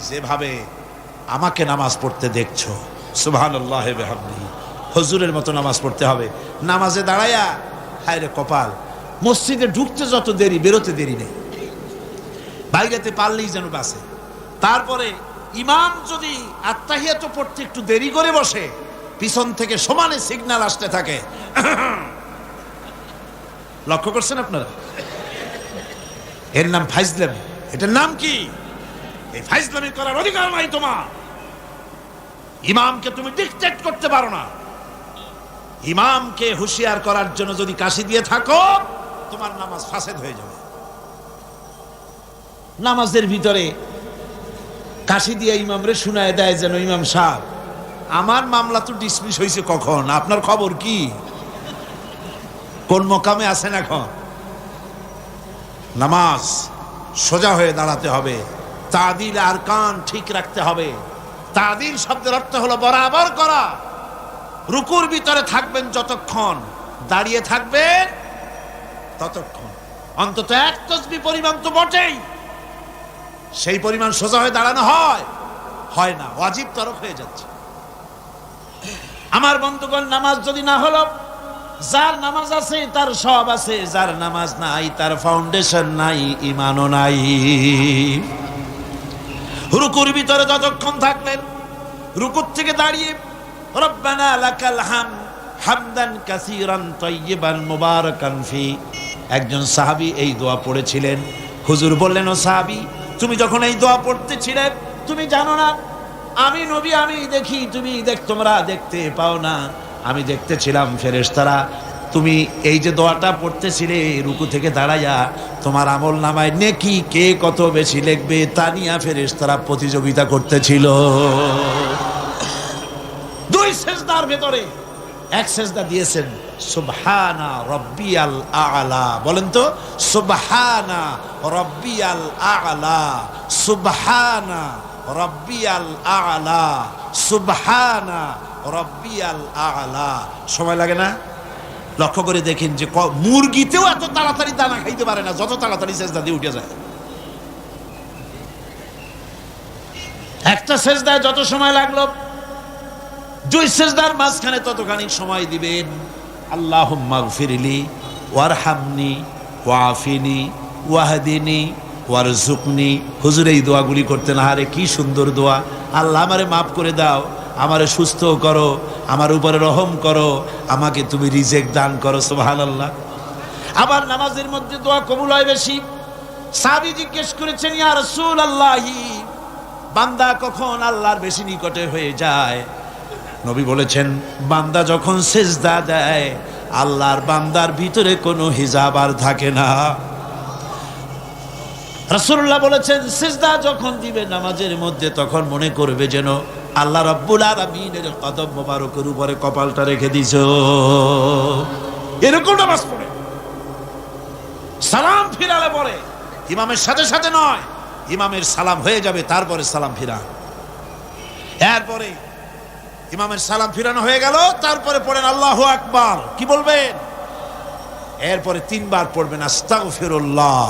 যেভাবে আমাকে নামাজ পড়তে দেখছো। সুবহানাল্লাহ ওয়া বিহামদিহি। হুজুরের মতো নামাজ পড়তে হবে। নামাজে দাঁড়ায়া হায়রে কপাল, মসজিদে ঢুকতে যত দেরি বেরোতে দেরি নেই, বাইরেতে পারলেই যেন বাসে। তারপরে ইমাম যদি আত্তাহিয়াত পড়তে একটু দেরি করে বসে, পিছন থেকে সমানে সিগন্যাল আসতে থাকে। লক্ষ্য করছেন আপনারা? এর নাম ফাইজলামি। এটার নাম কি? এই ফাইজলামি করার অধিকার নাই তোমার। ইমামকে তুমি ডিকটেট করতে পারো না। ইমামকে হুঁশিয়ার করার জন্য যদি কাশি দিয়ে থাকো, তোমার নামাজ ফাসেদ হয়ে যাবে। নামাজের ভিতরে কাশি দিয়ে ইমামরে শুনায় দেয় যেন, ইমাম সাহেব আমার মামলা তো ডিসমিস হয়েছে কখন, আপনার খবর কি, কোন মোকামে আছেন এখন? নামাজ সোজা হয়ে দাঁড়াতে হবে, তাদিল আর কান ঠিক রাখতে হবে। তাদিল শব্দের অর্থ হলো বরাবর করা। রুকুর ভিতরে থাকবেন যতক্ষণ, দাঁড়িয়ে থাকবেন ততক্ষণ, অন্তত এক তাসবিহ পরিমাণ তো বটেই। সেই পরিমাণ সোজা হয়ে দাঁড়ানো হয় না, ওয়াজিব তরক হয়ে যাচ্ছে। আমার বন্ধুগণ, নামাজ যদি না হলো, যার নামাজ আছে তার সব আছে, যার নামাজ নাই তার ফাউন্ডেশন নাই, ঈমানও নাই। রুকুর ভিতরে যতক্ষণ থাকবেন, রুকুর থেকে দাঁড়িয়ে রব্বানা লাকাল হামদ হামদান কাসীরান তাইয়িবান মুবারাকান ফি, একজন সাহাবী এই দোয়া পড়েছিলেন। হুজুর বললেন, ও সাহাবী, তুমি যখন এই দোয়া পড়তেছিলে তুমি জানো না আমি নবী, আমি দেখি, তোমরা দেখতে পাও না, আমি দেখতেছিলাম ফেরেশতারা তুমি এই যে দোয়াটা পড়তেছিলে রুকু থেকে দাঁড়াইয়া, তোমার আমল নামায় নেকি কে কত বেশি লিখবে তা নিয়ে ফেরেশতারা প্রতিযোগিতা করতেছিল। দুই সেজদার ভেতরে এক সেজদা দিয়েছেন সুবহানা রাব্বিয়াল আ'লা, বলেন তো সুবহানা রাব্বিয়াল আ'লা, সুবহানা রাব্বিয়াল আ'লা, সুবহানা রাব্বিয়াল আ'লা। সময় লাগে না? লক্ষ্য করে দেখেন যে মুরগিতেও এত তাড়াতাড়ি দানা খাইতে পারে না যত তাড়াতাড়ি সেজদা দিয়ে উঠে যায়। একটা সেজদায় যত সময় লাগলো, দুই সেজদার মাঝখানে ততখানি সময় দিবেন। আল্লাহুম্মা গফিরলি ওয়ারহামনি ওয়াফিনি ওয়াহদিনি ওয়ারজুকনি। হুজুর এই দোয়াগুলি করতেন, আরে কি সুন্দর দোয়া। আল্লাহ আমারে মাফ করে দাও, আমারে সুস্থ করো, আমার উপরে রহম করো, আমাকে তুমি রিজিক দান করো। সুবহানাল্লাহ। আবার নামাজের মধ্যে দোয়া কবুল হয় বেশি। সাহাবী জিজ্ঞেস করেছেন, ইয়া রাসূলুল্লাহি, বান্দা কখন আল্লাহর বেশি নিকটে হয়ে যায়? নবী বলেছেন, বান্দা যখন সেজদা দেয়, আল্লাহর বান্দার ভিতরে কোনো হিজাব আর থাকে না। রাসূলুল্লাহ বলেছেন, সিজদা যখন দিবে নামাজের মধ্যে, তখন মনে করবে যেন আল্লাহ রাব্বুল আলামিনের কদম মোবারকের উপরে কপালটা রেখে দিছো। এরকম নামাজ পড়ে সালাম ফিরালে পরে, ইমামের সাথে সাথে নয়, ইমামের সালাম হয়ে যাবে তারপরে সালাম ফিরা। এরপরে ইমামের সালাম ফিরানো হয়ে গেল, তারপরে পড়েন আল্লাহু আকবার। কি বলবেন? এরপরে 3 বার পড়বেন আস্তাগফিরুল্লাহ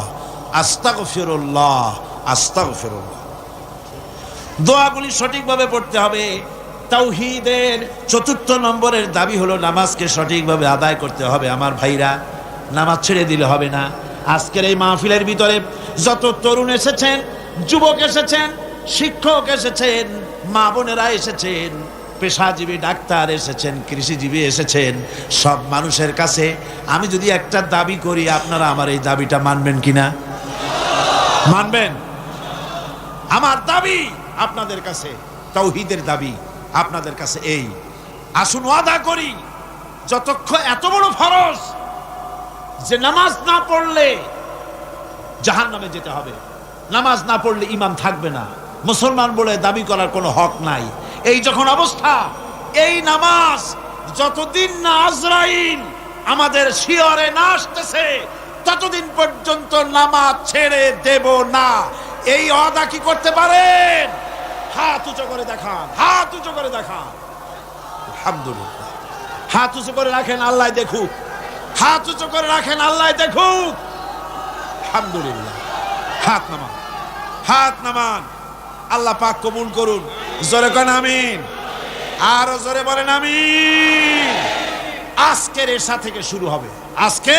আস্তাগফিরুল্লাহ আস্তাগফিরুল্লাহ। দোয়াগুলি সঠিকভাবে পড়তে হবে। তাওহীদের 4র্থ নম্বরের দাবি হলো নামাজকে সঠিকভাবে আদায় করতে হবে। আমার ভাইরা, নামাজ ছেড়ে দিলে হবে না। আজকের এই মাহফিলের ভিতরে যত তরুণ এসেছেন, যুবক এসেছেন, শিক্ষক এসেছেন, মা বোনেরা এসেছেন, পেশাজীবী ডাক্তার এসেছেন, কৃষিজীবী এসেছেন, সব মানুষের কাছে আমি যদি একটা দাবি করি, আপনারা আমার এই দাবিটা মানবেন কিনা? মানবেন? আমার দাবি আপনাদের কাছে, তাওহীদের দাবি আপনাদের কাছে এই, আসুন ওয়াদা করি, যতক্ষণ এত বড় ফরজ যে নামাজ না পড়লে জাহান্নামে যেতে হবে, নামাজ না পড়লে ঈমান থাকবে না, মুসলমান বলে দাবি করার কোনো হক নাই, এই যখন অবস্থা, এই নামাজ যতদিন না আজরাইল আমাদের শিয়রে না আসতেছে, ততদিন পর্যন্ত নামাজ ছেড়ে দেব না। এই ওয়াদা কি করতে পারেন? হাত উঁচু করে দেখান, হাত উঁচু করে দেখান। আলহামদুলিল্লাহ। হাত উঁচু করে রাখেন, আল্লাহ দেখুক। হাত উঁচু করে রাখেন, আল্লাহ দেখুক। আলহামদুলিল্লাহ। হাত নামান, হাত নামান। আল্লাহ পাক কবুল করুন। জোরে করেন আমিন, আরো জোরে বলেন আমিন। আজকের এশা থেকে শুরু হবে। আজকে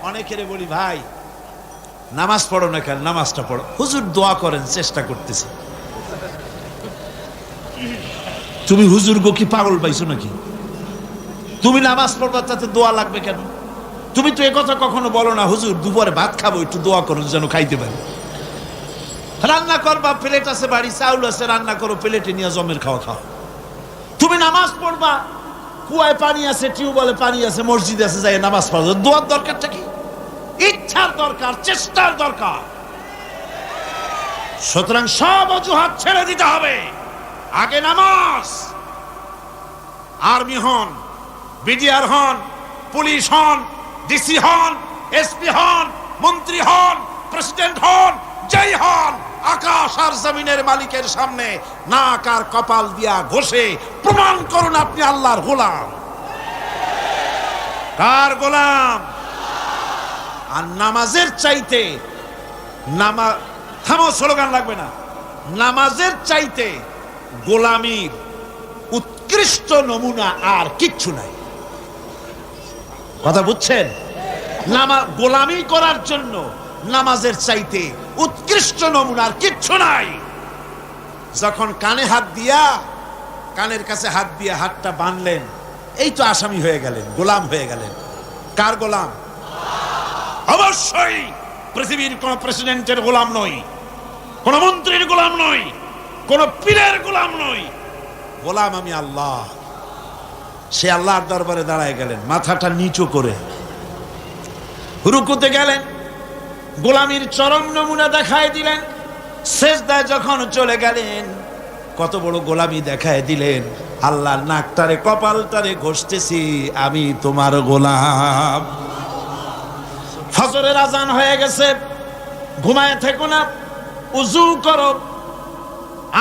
অনেকের বলি, ভাই নামাজ পড়ো না কেন? নামাজটা পড়ো। হুজুর দোয়া করেন, চেষ্টা করতেছি। তুমি হুজুর গো কি পাগল পাইছো নাকি? তুমি নামাজ পড়বা, তাতে দোয়া লাগবে কেন? তুমি তো একথা কখনো বলো না, হুজুর দুপুরে ভাত খাবো, একটু দোয়া করুন যেন খাইতে পারি। রান্না করবা, প্লেট আছে বাড়ি, চাউল আছে, রান্না করো, প্লেটে নিয়ে জমের খাওয়া খাও। তুমি নামাজ পড়বা, কুয়ায় পানি আছে, টিউবওয়েলে পানি আছে, মসজিদ আছে, যাই নামাজ পড়ো। দোয়ার দরকারটা কি? ইচ্ছার দরকার, চেষ্টার দরকার। সুতরাং সব অজুহাত ছেড়ে দিতে হবে। আগে নামাজ। আর্মি হন, বিডিআর হন, পুলিশ হন, ডিসি হন, এসপি হন, মন্ত্রী হন, প্রেসিডেন্ট হন, যেই হন, আকাশ আর জমিনের মালিকের সামনে নাক আর কপাল দিয়া ঘষে প্রমাণ করুন আপনি আল্লাহর গোলাম। কার গোলাম? আর নামাজের চাইতে থামো, স্লোগান লাগবে না। নামাজের চাইতে গোলামির উৎকৃষ্ট নমুনা আর কিচ্ছু নাই। কথা বুঝছেন? গোলামি করার জন্য নামাজের চাইতে উৎকৃষ্ট নমুনা আর কিচ্ছু নাই। যখন কানে হাত দিয়া, কানের কাছে হাত দিয়া হাতটা বাঁধলেন, এই তো আসামি হয়ে গেলেন, গোলাম হয়ে গেলেন। কার গোলাম? অবশ্যই পৃথিবীর কোন প্রেসিডেন্টের গোলাম নই, কোন মন্ত্রীর গোলাম নই, কোন পীরের গোলাম নই। গোলাম আমি আল্লাহ। সে আল্লাহর দরবারে দাঁড়ায় গেলেন, মাথাটা নিচু করে রুকুতে গেলেন, গোলামির চরম নমুনা দেখায় দিলেন। সেজদায় যখন চলে গেলেন, কত বড় গোলামি দেখায় দিলেন। আল্লাহ নাকটারে কপালটারে ঘষতেছি, আমি তোমার গোলাম। ফজরের আজান হয়ে গেছে, ঘুমায় থেকো না, উযু করো,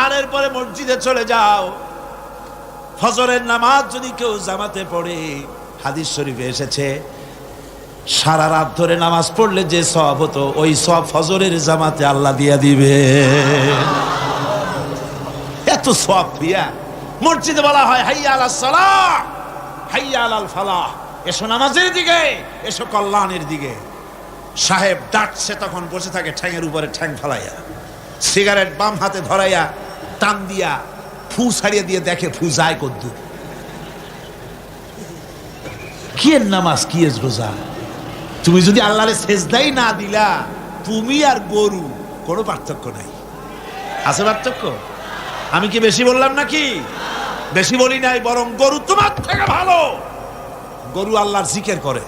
আর এরপরে মসজিদে চলে যাও। ফজরের নামাজ যদি কেউ জামাতে পড়ে, হাদিস শরীফে এসেছে, সারা রাত ধরে নামাজ পড়লে যে সওয়াব হতো, ওই সওয়াব ফজরের জামাতে আল্লাহ দিয়া দিবে। এত সওয়াব দিয়া মসজিদে বলা হয় হাইয়া আলাস সালাহ, হাইয়া আলাল ফালাহ। এসো নামাজের দিকে, এসো কল্যাণের দিকে। সাহেব ডাকছে, তখন বসে থাকে ঠ্যাঙের উপরে ঠ্যাং ফেলাইয়া, সিগারেট বাম হাতে ধরাইয়া টান দিয়া ফু ছাড়িয়ে দিয়ে দেখে ফু যায় কদ্দুর। কি এর নামাজ, কি এর রোজা? তুমি যদি আল্লাহরে সেজদাই না দিলা, তুমি আর গরু কোনো পার্থক্য নাই। আছে পার্থক্য? আমি কি বেশি বললাম নাকি? বেশি বলি নাই, বরং গরু তোমার থেকে ভালো। গরু আল্লাহর জিকির করে,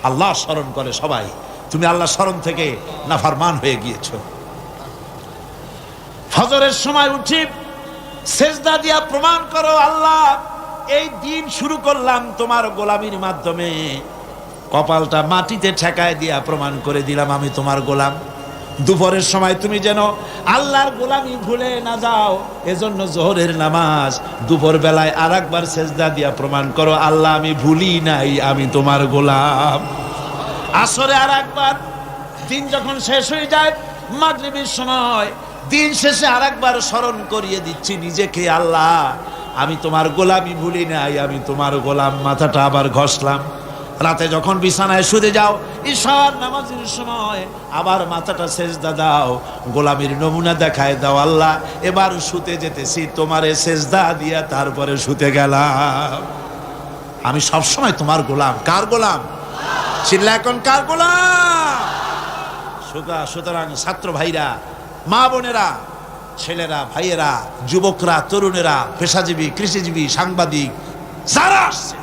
আল্লাহ স্মরণ করে সবাই। তুমি আল্লাহ স্মরণ থেকে নাফরমান হয়ে গিয়েছো। ফজরের সময় উঠি সেজদা দিয়া প্রমাণ করো, আল্লাহ এই দিন শুরু করলাম তোমার গোলামির মাধ্যমে। কপালটা মাটিতে ঠেকায় দিয়া প্রমাণ করে দিলাম আমি তোমার গোলাম। দুপুরের সময় তুমি যেন আল্লাহর গোলামি ভুলে না যাও, এজন্য জোহরের নামাজ দুপুর বেলায় আর একবার সেজদা দিয়া প্রমাণ করো, আল্লাহ আমি ভুলি নাই, আমি তোমার গোলাম। আসরে আর একবার, দিন যখন শেষ হয়ে যায় মাগরিবের সময়, দিন শেষে আর একবার স্মরণ করিয়ে দিচ্ছি নিজেকে, আল্লাহ আমি তোমার গোলামি ভুলি নাই, আমি তোমার গোলাম। মাথাটা আবার ঘষলাম। রাতে যখন বিছানায় শুতে যাও, ঈশার নামাজের সময় আবার মাথাটা সেজদা দাও, গোলামির নমুনা দেখায় দাও, আল্লাহ এবার শুতে যেতেছি, তোমারে সেজদা দিয়া তারপরে শুতে গেলাম। আমি সবসময় তোমার গোলাম। কার গোলাম? চিল্লা এখন, কার গোলাম? সুতরাং ছাত্র ভাইরা, মা বোনেরা, ছেলেরা, ভাইয়েরা, যুবকরা, তরুণেরা, পেশাজীবী, কৃষিজীবী, সাংবাদিক, যারা আসছে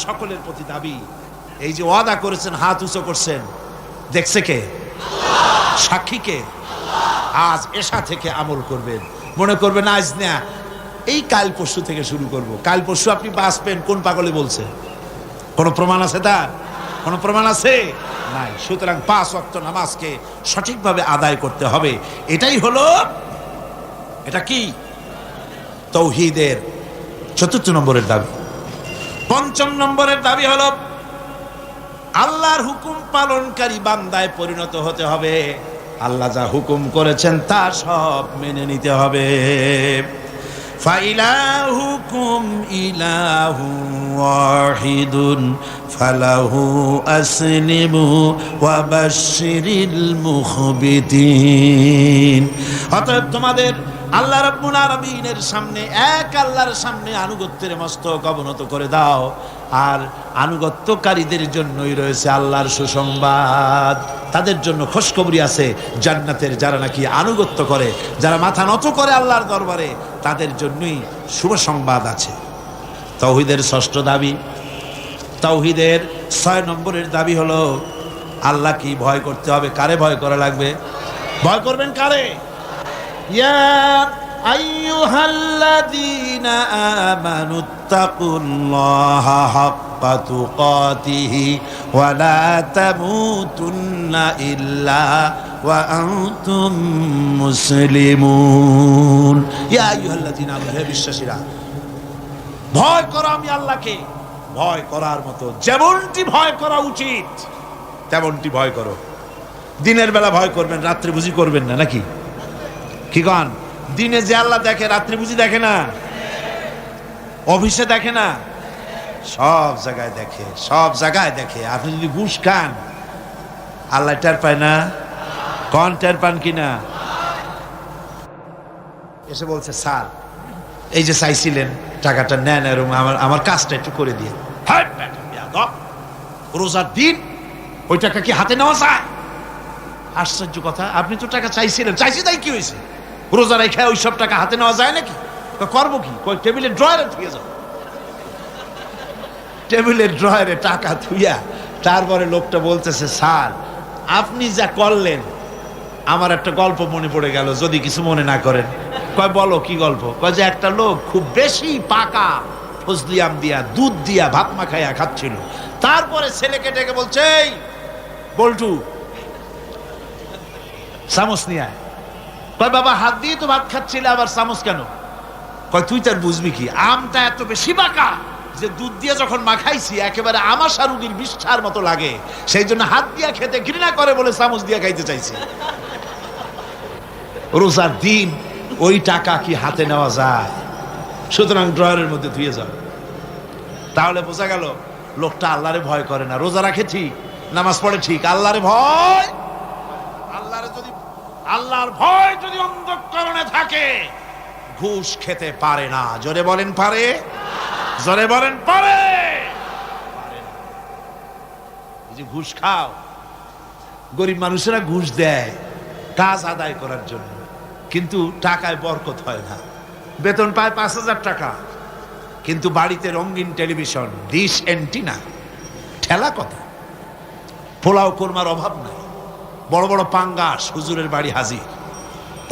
সকলের প্রতি দাবি, এই যে ওয়াদা করেছেন, হাত উঁচু করছেন, দেখছে কে? সাক্ষী কে? আজ এশা থেকে আমল করবেন। মনে করবেন আজ না, এই কাল পরশু থেকে শুরু করব। কাল পরশু আপনি বাঁচবেন, কোন পাগলে বলছে? কোন প্রমাণ আছে তার? কোনো প্রমাণ আছে? নাই। সুতরাং 5 ওয়াক্ত নামাজকে সঠিকভাবে আদায় করতে হবে। এটাই হলো, এটা কি তাওহীদের 4th নম্বরের দাবি। 5ম নম্বরের দাবি হলো আল্লাহর হুকুম পালনকারী বান্দায় পরিণত হতে হবে। আল্লাহ যা হুকুম করেছেন তা সব মেনে নিতে হবে। ফাইলাহুকুম ইলাহু ওয়াহিদুন ফালাহু আসলিমু ওয়া বাশশিরিল মুখবিতিন। অতএব তোমাদের আল্লাহ রাব্বুল আলামিনের সামনে, এক আল্লাহর সামনে আনুগত্যের মস্তক অবনত করে দাও। আর আনুগত্যকারীদের জন্যই রয়েছে আল্লাহর সুসংবাদ। তাদের জন্য খুশখবরি আছে জান্নাতের, যারা নাকি আনুগত্য করে, যারা মাথা নত করে আল্লাহর দরবারে, তাদের জন্যই শুভ সংবাদ আছে। তাওহীদের 6ষ্ঠ দাবি, তাওহীদের 6 নম্বরের দাবি হলো আল্লাহ কি ভয় করতে হবে। কারে ভয় করা লাগবে? ভয় করবেন কারে? ইয়া আইয়ুহাল্লাযীনা আমানুত্তাকুল্লাহা হাক্কা তুকাতিহি ওয়া লা তামুতুন্না ইল্লা ওয়া আনতুম মুসলিমুন। ইয়া আইয়ুহাল্লাযীনা আমানু, হে বিশ্বাসীরা, ভয় করো আমি আল্লাহকে। ভয় করার মতো যেমনটি ভয় করা উচিত তেমনটি ভয় করো। দিনের বেলা ভয় করবেন, রাত্রে বুঝি করবেন না নাকি? কি কন? দিনে যে আল্লাহ দেখে, রাত্রি বুঝি দেখে না? অফিসে দেখে না? সব জায়গায় দেখে, সব জায়গায় দেখে। আপনি যদি ঘুষ খান, আল্লাহ টের পায় না? কন টের পান কিনা? এসে বলছে, স্যার এই যে চাইছিলেন টাকাটা নেন, এরকম আমার কাজটা একটু করে দিয়ে। রোজার দিন ওই টাকা কি হাতে নেওয়া যায়? আশ্চর্য কথা, আপনি তো টাকা চাইছিলেন। চাইছি তাই কি হয়েছে? রোজা রেখে ওই সব টাকা হাতে নেওয়া যায় নাকি? করবো কি? টেবিলের ড্রয়ারে থুয়ে যাও। টেবিলের ড্রয়ারে টাকা থুইয়া তারপরে লোকটা বলতেছে, স্যার আপনি যা করলেন আমার একটা গল্প মনে পড়ে গেল, যদি কিছু মনে না করেন। কয় বলো কি গল্প? কয় যে একটা লোক খুব বেশি পাকা ফজলি আম দিয়া, দুধ দিয়া ভাত মাখাইয়া খাচ্ছিল। তারপরে ছেলেকে ডেকে বলছে, এই বল্টু চামচ নিয়ে আয়। কয় বাবা হাত দিয়ে তো ভাত খাচ্ছিলে, আবার চামচ কেন? কয় তুই তার বুঝবি কি, আমটা এত বেশি পাকা যে দুধ দিয়ে যখন মাখাইছি একেবারে আমাশা রুগীর বিষ্ঠার মতো লাগে, সেই জন্য হাত দিয়া খেতে ঘৃণা করে বলে চামচ দিয়া খাইতে চাইছি। রোজার দিন ওই টাকা কি হাতে নেওয়া যায়? সুতরাং ড্রয়ারের মধ্যে ধুয়ে যাও। তাহলে বোঝা গেল লোকটা আল্লাহরে ভয় করে না। রোজা রাখে ঠিক, নামাজ পড়ে ঠিক, আল্লাহরে ভয়, আল্লাহর ভয় যদি অন্তঃকরণে থাকে ঘুষ খেতে পারে না। জোরে বলেন পারে? জোরে বলেন পারে? এই যে ঘুষ খাও, গরিব মানুষেরা ঘুষ দেয় কাজ আদায় করার জন্য, কিন্তু টাকায় বরকত হয় না। বেতন পায় 5,000 টাকা, কিন্তু বাড়িতে রঙিন টেলিভিশন, ডিশ অ্যান্টিনা, ঠেলা কথা, পোলাও কোরমার অভাব নাই, বড় বড় পাঙ্গাস হুজুরের বাড়ি হাজির,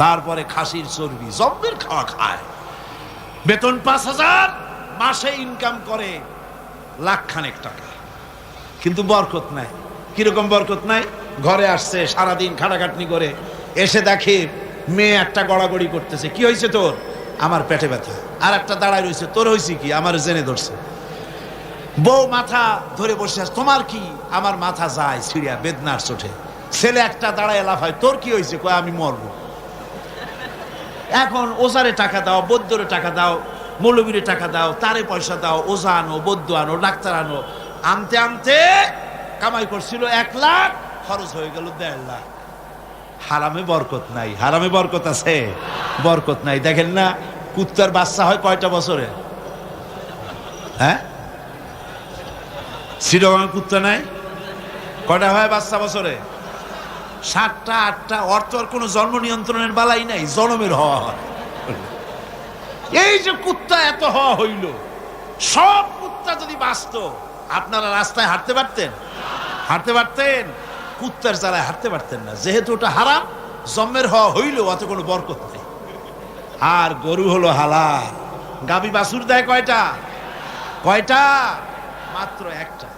তারপরে খাসির চর্বি, জব্বের খাওয়া খায়। বেতন 5,000, মাসে ইনকাম করে লাখখানেক টাকা, কিন্তু বরকত নাই। কিরকম বরকত নাই? ঘরে আসছে, সারাদিন খাটাখাটনি করে এসে দেখে মেয়ে একটা গড়াগড়ি করতেছে। কি হয়েছে তোর? আমার পেটে ব্যথা। আর একটা দাঁড়ায় রয়েছে, তোর হয়েছে কি? আমার জেনে ধরছে। বউ মাথা ধরে বসে আছে, তোমার কি? আমার মাথা যায় ছিড়িয়া বেদনার চোটে। ছেলে একটা দাঁড়ায় লাফায়, তোর কি হয়েছে? কয় আমি মরবো। এখন ওজারে টাকা দাও, বৈদ্যরে টাকা দাও, মৌলবীরে টাকা দাও, তারে পয়সা দাও, ওজা আনো, বৈদ্য আনো, ডাক্তার আনো। আনতে আনতে কামাই করছিল 1 লাখ, খরচ হয়ে গেল 1.5 লাখ। হারামে বরকত নাই। হারামে বরকত আছে? বরকত নাই। দেখেন না, কুত্তার বাচ্চা হয় কয়টা বছরে? হ্যাঁ, চিরগাঁও কুত্তা নাই? কয়টা হয় বাচ্চা বছরে? 7টা 8টা। অর্থ আর কোনো জন্ম নিয়ন্ত্রণের বালাই নাই, জন্মের হওয়া হয়। এই যে কুত্তা এত হওয়া হইল, সব কুত্তা যদি বাঁচত, আপনারা রাস্তায় হাঁটতে পারতেন? হাঁটতে পারতেন? কুত্তার জ্বালায় হাঁটতে পারতেন না। যেহেতু ওটা হারাম, জন্মের হওয়া হইল, অত কোনো বরকত নেই। আর গরু হলো হালাল। গাভী বাছুর দেয় কয়টা? কয়টা? মাত্র 1টা।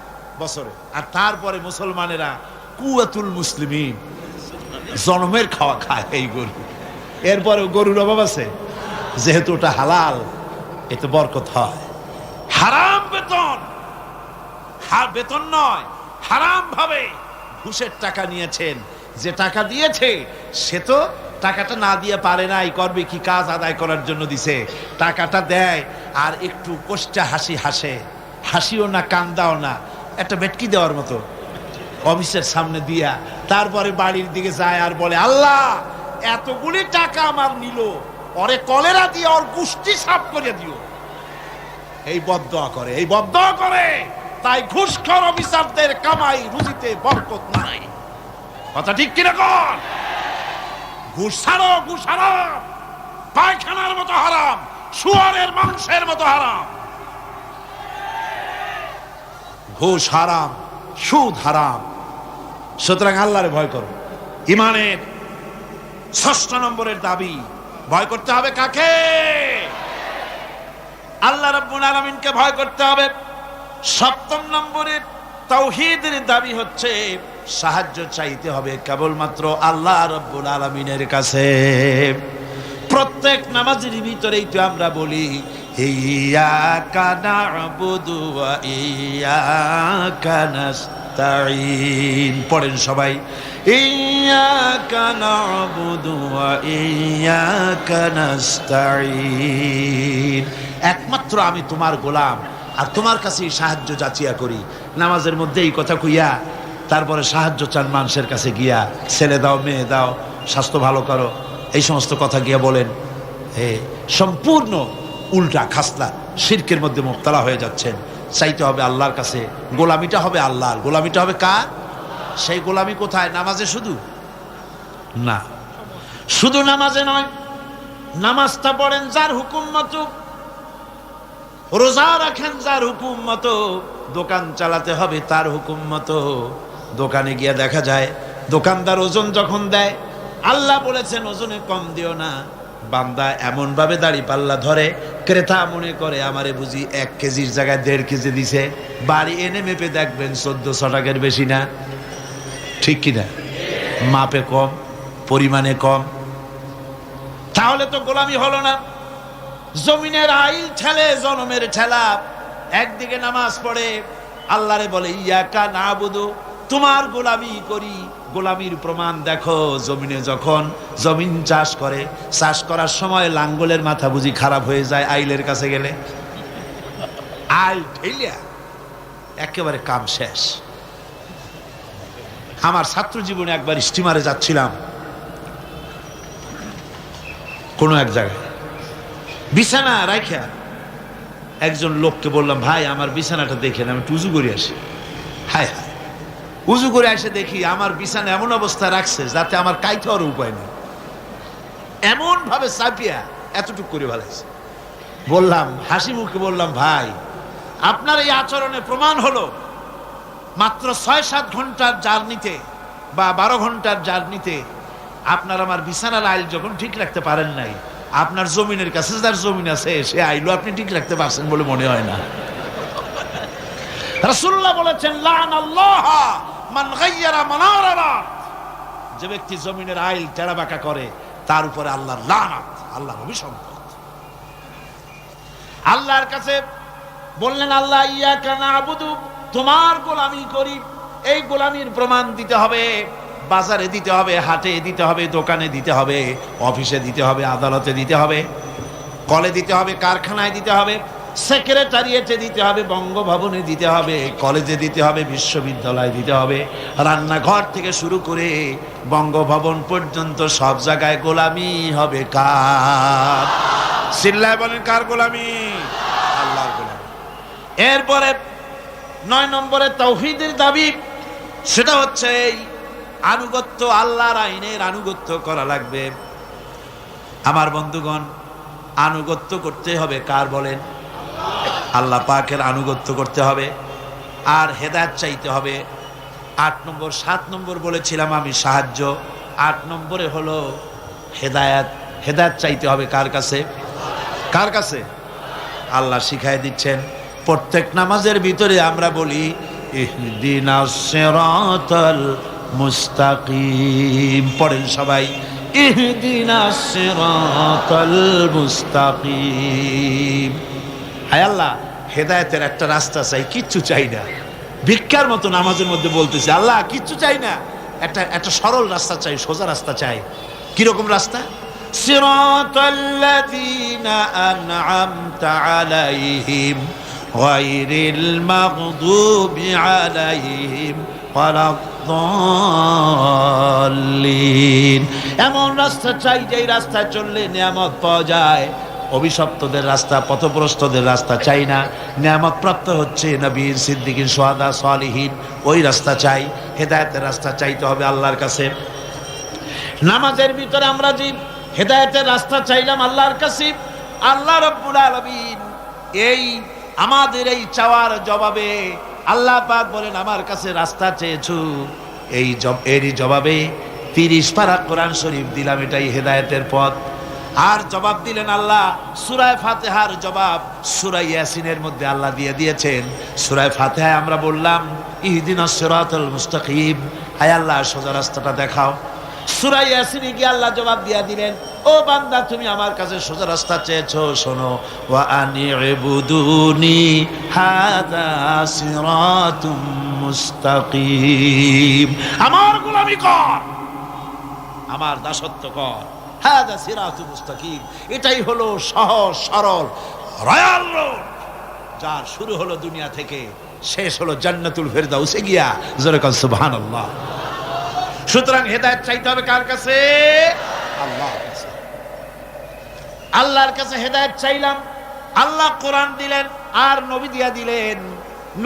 বছরে। আর তারপরে মুসলমানেরা কুয়াতুল মুসলিমিন, জনমের খাওয়া খায় এই গরু। এরপরে গরুর অভাব আছে, যেহেতু ওটা হালাল, এতে বরকত হয়। হারাম বেতন, বেতন নয়, হারাম ভাবে ঘুষের টাকা নিয়েছেন, যে টাকা দিয়েছে সে তো টাকাটা না দিয়ে পারে নাই, করবে কি, কাজ আদায় করার জন্য দিছে, টাকাটা দেয় আর একটু কষ্টা হাসি হাসে, হাসিও না কান্দাও না, একটা ভেটকি দেওয়ার মতো অফিসের সামনে দিয়া তারপরে বাড়ির দিকে যায় আর বলে, আল্লাহ এতগুলি টাকা আমার নিল, ওরে কলেরা দিয়ে ওর গুষ্টি সাফ করে দিও। এই বদদোয়া করে, এই বদদোয়া করে। তাই ঘুষখোর অফিসারদের কামাই রুজিতে বরকত নাই। কথা ঠিক কিনা কর? ঘুষ ছাড়ো, ঘুষ হারাম, পায়খানার মতো হারাম, শুয়ারের মাংসের মতো হারাম। ঘুষ হারাম, সুদ হারাম। সুতরাং আল্লাহরে ভয় করো। ইমানের ৬ষ্ঠ নম্বরের দাবি, ভয় করতে হবে কাকে? আল্লাহ রাব্বুল আলামিনকে ভয় করতে হবে। ৭ম নম্বরের তাওহীদের দাবি হচ্ছে সাহায্য চাইতে হবে কেবলমাত্র আল্লাহ রাব্বুল আলামিনের কাছে। প্রত্যেক নামাজের ভিতরেই তো আমরা বলি, ইয়্যাকা না'বুদু ওয়া ইয়্যাকা নাস্তাঈন। পড়েন সবাই, ইয়্যাকা না'বুদু ওয়া ইয়্যাকা নাস্তাঈন। একমাত্র আমি তোমার গোলাম আর তোমার কাছেই সাহায্য যাচিয়া করি। নামাজের মধ্যে এই কথা কইয়া তারপরে সাহায্য চান মানুষের কাছে গিয়া, ছেলে দাও, মেয়ে দাও, স্বাস্থ্য ভালো করো, এই সমস্ত কথা গিয়া বলেন, সম্পূর্ণ উল্টা খাসলা, শিরকের মধ্যে মুবতালা হয়ে যাচ্ছেন। চাইতে হবে আল্লাহর কাছে, গোলামিটা হবে আল্লাহর। গোলামিটা হবে কার? সেই গোলামি কোথায়? নামাজে শুধু না, শুধু নামাজে নয়, নামাজটা পড়েন যার হুকুম মতো, রোজা রাখেন যার হুকুম মতো, দোকান চালাতে হবে তার হুকুম মতো। দোকানে গিয়া দেখা যায় দোকানদার ওজন যখন দেয়, আল্লাহ বলেছেন ওজনে কম দিও না। বান্দা এমন ভাবে দাড়ি পাল্লা ধরে, ক্রেতা মনে করে আমারে বুঝি 1 কেজির জায়গায় 1.5 কেজি দিছে। বাড়ি এনে মেপে দেখবেন 1400 টাকার বেশি না। ঠিক কিনা? মাপে কম, পরিমাণে কম। তাহলে তো গোলামি হলো না। জমিনের আইল ঠেলে জনমের ঠেলা। একদিকে নামাজ পড়ে, আল্লাহরে বলে ইয়্যাকা না'বুদু, তোমার গোলামি করি। গোলামির প্রমাণ দেখো, জমিনে যখন জমিন চাষ করে, চাষ করার সময় লাঙ্গলের মাথা বুঝি খারাপ হয়ে যায় আইলের কাছে গেলে, আইল ঠেলিয়া একেবারে কাম শেষ। আমার ছাত্র জীবনে একবার স্টিমারে যাচ্ছিলাম কোন এক জায়গায়, বিছানা রাখা একজন লোককে বললাম, ভাই আমার বিছানাটা দেখেন, আমি উজু করে আসি। হায় হায়, উজু করে এসে দেখি আমার বিছানা এমন অবস্থা রাখছে যাতে আমার কাইতে হওয়ার উপায় নেই, এমন ভাবে চাপিয়া এতটুকু করে ভালাইছে। বললাম, হাসি মুখে বললাম, ভাই আপনার এই আচরণে প্রমাণ হলো মাত্র ৬-৭ ঘন্টার জার্নিতে বা 12 ঘন্টার জার্নিতে আপনার আমার বিছানার আইল যখন ঠিক রাখতে পারেন নাই, আপনার জমিনের কাছে যার জমিন আছে সে আইলো আপনি ঠিক রাখতে পারছেন বলে মনে হয় না। রাসূলুল্লাহ বলেছেন, লা'নাল্লাহ মান গায়্যারা মানারারা, যে ব্যক্তি জমিনের আইল টেরা বাঁকা করে তার উপরে আল্লাহর লানত, আল্লাহর অভিসম্পাত। আল্লাহর কাছে বললেন, আল্লাহ ইয়্যাকা না'বুদু, তোমার গোলামি করি। এই গোলামির প্রমাণ দিতে হবে, বাজারে দিতে হবে, হাটে দিতে হবে, দোকানে দিতে হবে, অফিসে দিতে হবে, আদালতে দিতে হবে, কলে দিতে হবে, কারখানায় দিতে হবে, সেক্রেটারিয়েটে দিতে হবে, বঙ্গভবনে দিতে হবে, কলেজে দিতে হবে, বিশ্ববিদ্যালয়ে দিতে হবে, রান্নাঘর থেকে শুরু করে বঙ্গভবন পর্যন্ত সব জায়গায় গোলামি হবে কার? চিল্লায় বলেন, কার গোলামি? আল্লাহর গোলামি। এরপরে 9 নম্বরে তাওহীদের দাবি, সেটা হচ্ছে আনুগত্য, আল্লাহর আইনের আনুগত্য করা লাগবে। আমার বন্ধুগণ, আনুগত্য করতে হবে কার বলেন? আল্লাহ পাকের আনুগত্য করতে হবে আর হেদায়েত চাইতে হবে। 8 নম্বর, 7 নম্বর বলেছিলাম আমি সাহায্য, 8 নম্বরে হলো হেদায়েত। হেদায়েত চাইতে হবে কার কাছে? কার কাছে? আল্লাহ শিখায় দিচ্ছেন। প্রত্যেক নামাজের ভিতরে আমরা বলি ইহদিনাস সিরাতাল মুস্তাকিম। পড়েন সবাই, ইহদিনাস সিরাতাল মুস্তাকিম। হায় আল্লাহ, হেদায়েতের একটা রাস্তা চাই, কিচ্ছু চাই না। ভিক্ষার মতো নামাজের মধ্যে বলতেছে, আল্লাহ কিচ্ছু চাই না, একটা সরল রাস্তা চাই, সোজা রাস্তা চাই। কিরকম রাস্তা? সিরাতাল্লাযীনা আন'আমতা আলাইহিম গায়রিল মাগদুবি আলাইহিম ওয়ালাদ-দাল্লিন। এমন রাস্তা চাই যেই রাস্তায় চললে নিয়ামত পাওয়া যায়। অভিশপ্তদের রাস্তা, পথভ্রষ্টদের রাস্তা চাই না। নিয়ামত প্রাপ্ত হচ্ছে নবীর, সিদ্দিকিন, শুহাদা, সালিহিন, ওই রাস্তা চাই। হেদায়েতের রাস্তা চাইতে হবে আল্লাহর কাছে। নামাজের ভিতরে আমরা যে হেদায়েতের রাস্তা চাইলাম আল্লাহর কাছে, আল্লাহ রাব্বুল আলামিন এই আমাদের এই চাওয়ার জবাবে আল্লাহ পাক বলেন, আমার কাছে রাস্তা চেয়েছো, এরই জবাবে 30 পারা কোরআন শরীফ দিলাম, এটাই হেদায়েতের পথ। আর জবাব দিলেন আল্লাহ, সূরা ফাতিহার জবাব সূরা ইয়াসিনের মধ্যে আল্লাহ দিয়ে দিয়েছেন। সূরা ফাতিহায় আমরা বললাম ইহদিনাস সিরাতাল মুস্তাকিম, হায় আল্লাহ সোজা রাস্তাটা দেখাও। সূরা ইয়াসিনে গিয়ে আল্লাহ জবাব দিয়ে দিলেন, ও বান্দা তুমি আমার কাছে সোজা রাস্তা চেয়েছো, শোনো, ওয়া আনি'বুদুনি হাযা সিরাতুম মুস্তাকিম, আমার গোলামি কর, আমার দাসত্ব কর। হাযা সিরাতুম মুস্তাকিম, এটাই হলো সহজ সরল রয়্যাল রোড, যার শুরু হলো দুনিয়া থেকে, শেষ হলো জান্নাতুল ফেরদাউসে গিয়া। জোরে কান সুবহানাল্লাহ। সুতরাং হেদায়েত চাইতে হবে কার কাছে? আল্লাহর কাছে। আল্লাহর কাছে হেদায়েত চাইলাম, আল্লাহ কোরআন দিলেন আর নবী দিয়া দিলেন।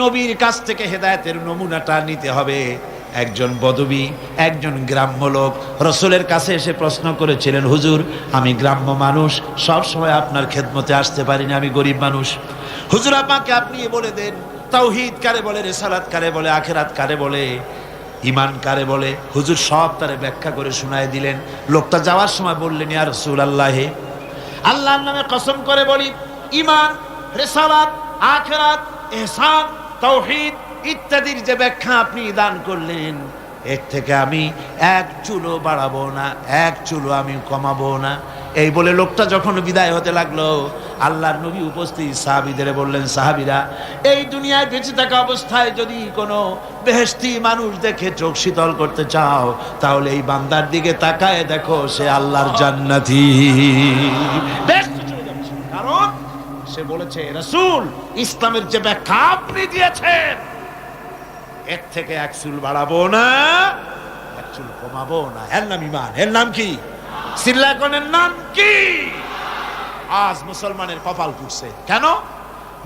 নবীর কাছ থেকে হেদায়েতের নমুনাটা নিতে হবে। একজন বদবী, একজন গ্রাম্য লোক রাসূলের কাছে এসে প্রশ্ন করেছিলেন, হুজুর আমি গ্রাম্য মানুষ, সব সময় আপনার খেদমতে আসতে পারি না, আমি গরিব মানুষ, হুজুর আমাকে আপনি বলে দেন তাওহীদ কারে বলে, রিসালাত কারে বলে, আখিরাত কারে বলে, ঈমান কারে বলে। হুজুর সব তারে ব্যাখ্যা করে শোনায় দিলেন। লোকটা যাওয়ার সময় বললেন, ইয়া রাসূলুল্লাহ, আল্লাহর নামে কসম করে বলি, ঈমান, রিসালাত, আখিরাত, ইহসান, তাওহীদ ইত্যাদির যে ব্যাখ্যা আপনি দান করলেন, এর থেকে আমি এক চুলও বাড়াবো না, এক চুলও আমি কমাবো না। এই বলে লোকটা যখন বিদায় হতে লাগলো, আল্লাহর নবী উপস্থিত সাহাবীদের বললেন, সাহাবীরা, এই দুনিয়ায় বেঁচে থাকা অবস্থায় যদি কোনো বেহেশতি মানুষ দেখে চোখ শীতল করতে চাও, তাহলে এই বান্দার দিকে তাকায় দেখো, সে আল্লাহর জান্নাতি। কারণ সে বলেছে, রাসূল ইসলামের যে ব্যাখ্যা আপনি দিয়েছেন, এর থেকে এক চুল বাড়াবো না, এক চুল কমাবো না। এর নাম ঈমান। এর নাম কি? সিল্লাকনের নাম কি? আজ মুসলমানের কপাল পুড়ছে। কেন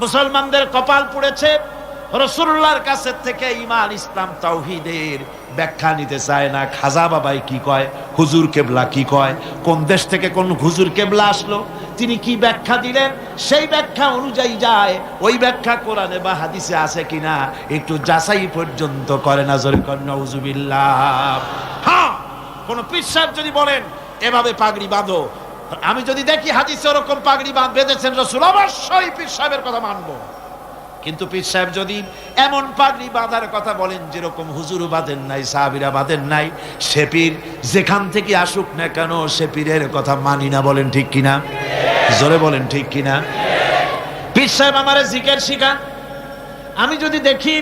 মুসলমানদের কপাল পুড়েছে? রাসূলুল্লাহর কাছে থেকে ঈমান, ইসলাম, তাওহীদের ব্যাখ্যা নিতে চায় না। খাজা বাবাই কি কয়, হুজুর কেবলা কি কয়, কোন দেশ থেকে কোন হুজুর কেবলা আসলো, তিনি কি ব্যাখ্যা দিলেন, সেই ব্যাখ্যা অনুযায়ী যায়। ওই ব্যাখ্যা কোরআনে বা হাদিসে আছে কিনা একটু যাচাই পর্যন্ত করে না। জোরে কর নাউযুবিল্লাহ। হ্যাঁ, কোন পীর সাহেব যদি বলেন এভাবে পাগড়ি বাঁধো, আমি যদি দেখি হাদিসে ওরকম পাগড়ি বেঁধেছেন রাসূল, অবশ্যই পীর সাহেবের কথা মানবো। কিন্তু পীর সাহেব যদি এমন পাগড়ি বাঁধার কথা বলেন যেরকম হুজুরও বাঁধেন নাই, সাহাবীরা বাঁধেন নাই, সে পীর যেখান থেকে আসুক না কেন, সে পীরের কথা মানি না। বলেন ঠিক কিনা? জোরে বলেন ঠিক কিনা? পীর সাহেব আমারে জিকির শিখান, আমি যদি দেখি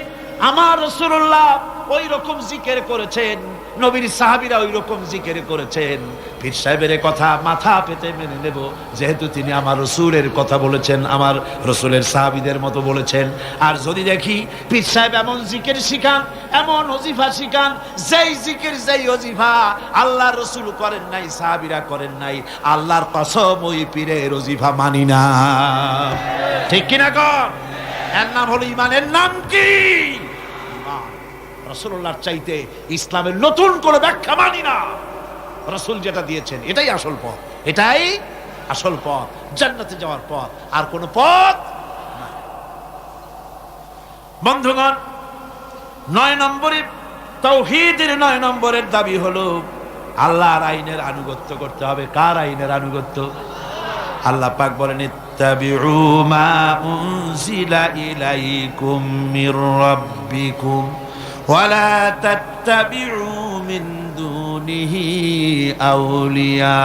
আমার রাসূলুল্লাহ ওই রকম জিকির করেছেন, নবীর সাহাবীরা ওই রকম জিকির করেছেন, পীর সাহেবের কথা মাথা পেতে মেনে নেব, যেহেতু তিনি আমার রাসূলের কথা বলেছেন, আমার রাসূলের সাহাবীদের মতো বলেছেন। আর যদি দেখি পীর সাহেব এমন জিকির শিখান, এমন ওজিফা শিখান, যেই জিকির যেই ওজিফা আল্লাহর রাসূল করেন নাই, সাহাবীরা করেন নাই, আল্লাহর কসম ওই পীরের ওজিফা মানি না। ঠিক কিনা কর? এর নাম হলো ঈমান। এর নাম কি? রাসূলুল্লাহর চাইতে ইসলামের নতুন করে ব্যাখ্যা মানি না। রাসূল যেটা দিয়েছেন এটাই আসল পথ, এটাই আসল পথ, জান্নাতে যাওয়ার পথ, আর কোন পথ না। বন্ধুগণ, 9 নম্বরে তাওহীদের 9 নম্বরের দাবি হলো আল্লাহর আইনের আনুগত্য করতে হবে। কার আইনের আনুগত্য? আল্লাহ পাক বলেন ইত্তাবিউ মা উনজিলা ইলাইকুম মির রাব্বিকুম ওয়ালা তাত্তাবিউ মিন দুনিহি আউলিয়া।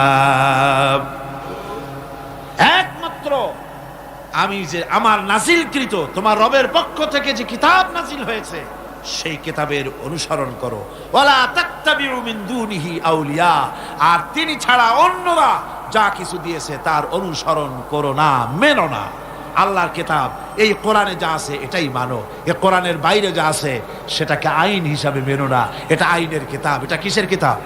একমাত্র আমি যে আমার নাজিলকৃত তোমার রবের পক্ষ থেকে যে কিতাব নাজিল হয়েছে সেই কিতাবের অনুসরণ করো। ওয়ালা তাত্তাবিউ মিন দুনিহি আউলিয়া, আর তিনি ছাড়া অন্যরা যা কিছু দিয়েছে তার অনুসরণ করো না, মেনো না। আল্লাহর কিতাব এই কোরআনে যা আছে এটাই মানো, এই কোরআনের বাইরে যা আছে সেটাকে আইন হিসাবে মেনো না। এটা আইনের কিতাব। এটা কিসের কিতাব?